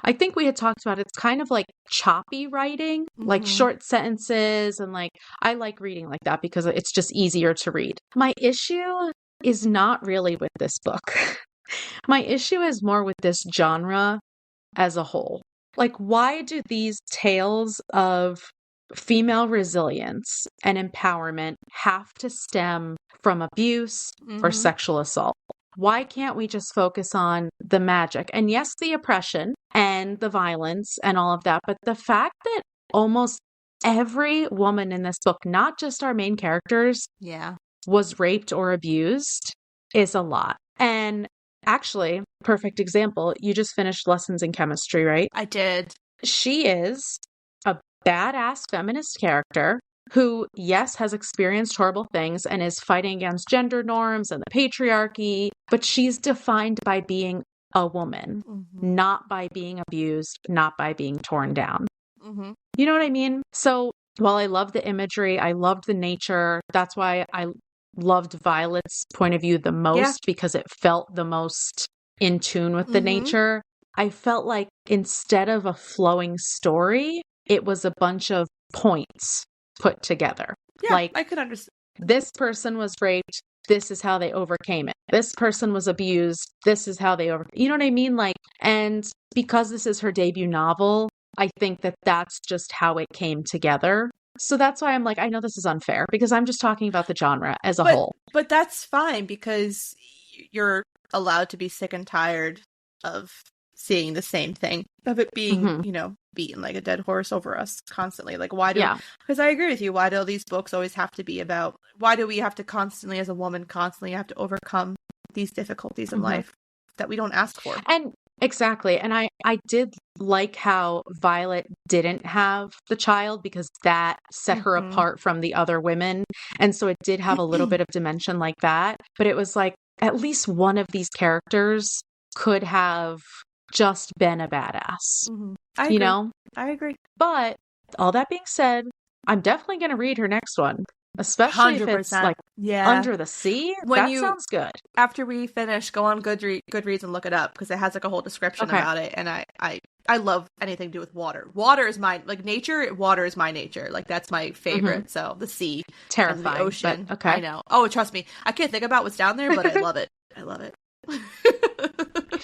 I think we had talked about it's kind of like choppy writing, like Mhm. short sentences, and like I like reading like that because it's just easier to read. My issue is not really with this book. My issue is more with this genre as a whole. Like, why do these tales of female resilience and empowerment have to stem from abuse or Mhm. sexual assault? Why can't we just focus on the magic? And yes, the oppression and the violence and all of that, but the fact that almost every woman in this book, not just our main characters, Yeah. was raped or abused is a lot. And actually, perfect example, you just finished Lessons in Chemistry, right? I did. She is a badass feminist character who, yes, has experienced horrible things and is fighting against gender norms and the patriarchy, but she's defined by being a woman, Mhm. not by being abused, not by being torn down. Mhm. You know what I mean? So while I love the imagery, I loved the nature. That's why I loved Violet's point of view the Yeah. most because it felt the most in tune with the Mhm. nature. I felt like instead of a flowing story, it was a bunch of points put together. Yeah, Like, I could understand. this person was raped. This is how they overcame it. This person was abused. This is how they you know what I mean? Like, and because this is her debut novel, I think that that's just how it came together. So that's why I'm like, I know this is unfair because I'm just talking about the genre as a whole. But that's fine because you're allowed to be sick and tired of seeing the same thing, of it being, Hmm. beaten like a dead horse over us constantly. Like, why do, Yeah. because I agree with you, why do these books always have to be about, why do we have to constantly, as a woman, constantly have to overcome these difficulties in Hmm. life that we don't ask for? And exactly. And I did like how Violet didn't have the child because that set her Mhm. apart from the other women. And so it did have a little bit of dimension like that. But it was like at least one of these characters could have just been a badass, Mhm. I you agree. know? I agree. But all that being said, I'm definitely going to read her next one, especially if it's 100%. like Yeah. Under the Sea. When That you sounds good. After we finish, go on Goodreads and look it up because it has like a whole description Okay. about it. And I love anything to do with water. Water is my like nature. Water is my nature. Like that's my favorite. Hmm. So the sea and the Terrifying, ocean. but okay. I know. Oh, trust me, I can't think about what's down there, but I love it. I love it.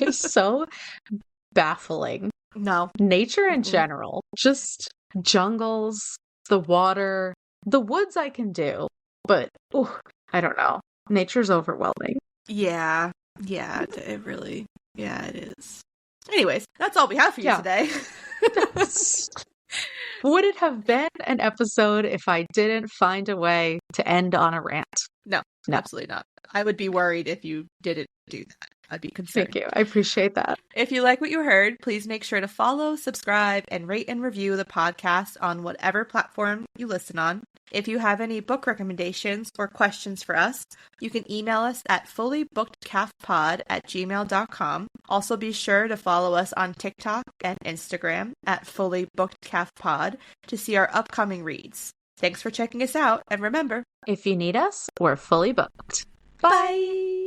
It's so baffling. No. Nature in Mm-mm. general, just jungles, the water, the woods I can do, but ooh, I don't know. Nature's overwhelming. Yeah. Yeah. It really. Yeah, it is. Anyways, that's all we have for you Yeah. today. Would it have been an episode if I didn't find a way to end on a rant? No, No. absolutely not. I would be worried if you didn't do that. I'd be concerned. Thank you. I appreciate that. If you like what you heard, please make sure to follow, subscribe, and rate and review the podcast on whatever platform you listen on. If you have any book recommendations or questions for us, you can email us at fullybookedcalfpod@gmail.com. Also, be sure to follow us on TikTok and Instagram at fullybookedcalfpod to see our upcoming reads. Thanks for checking us out, and remember, If you need us, we're fully booked. bye!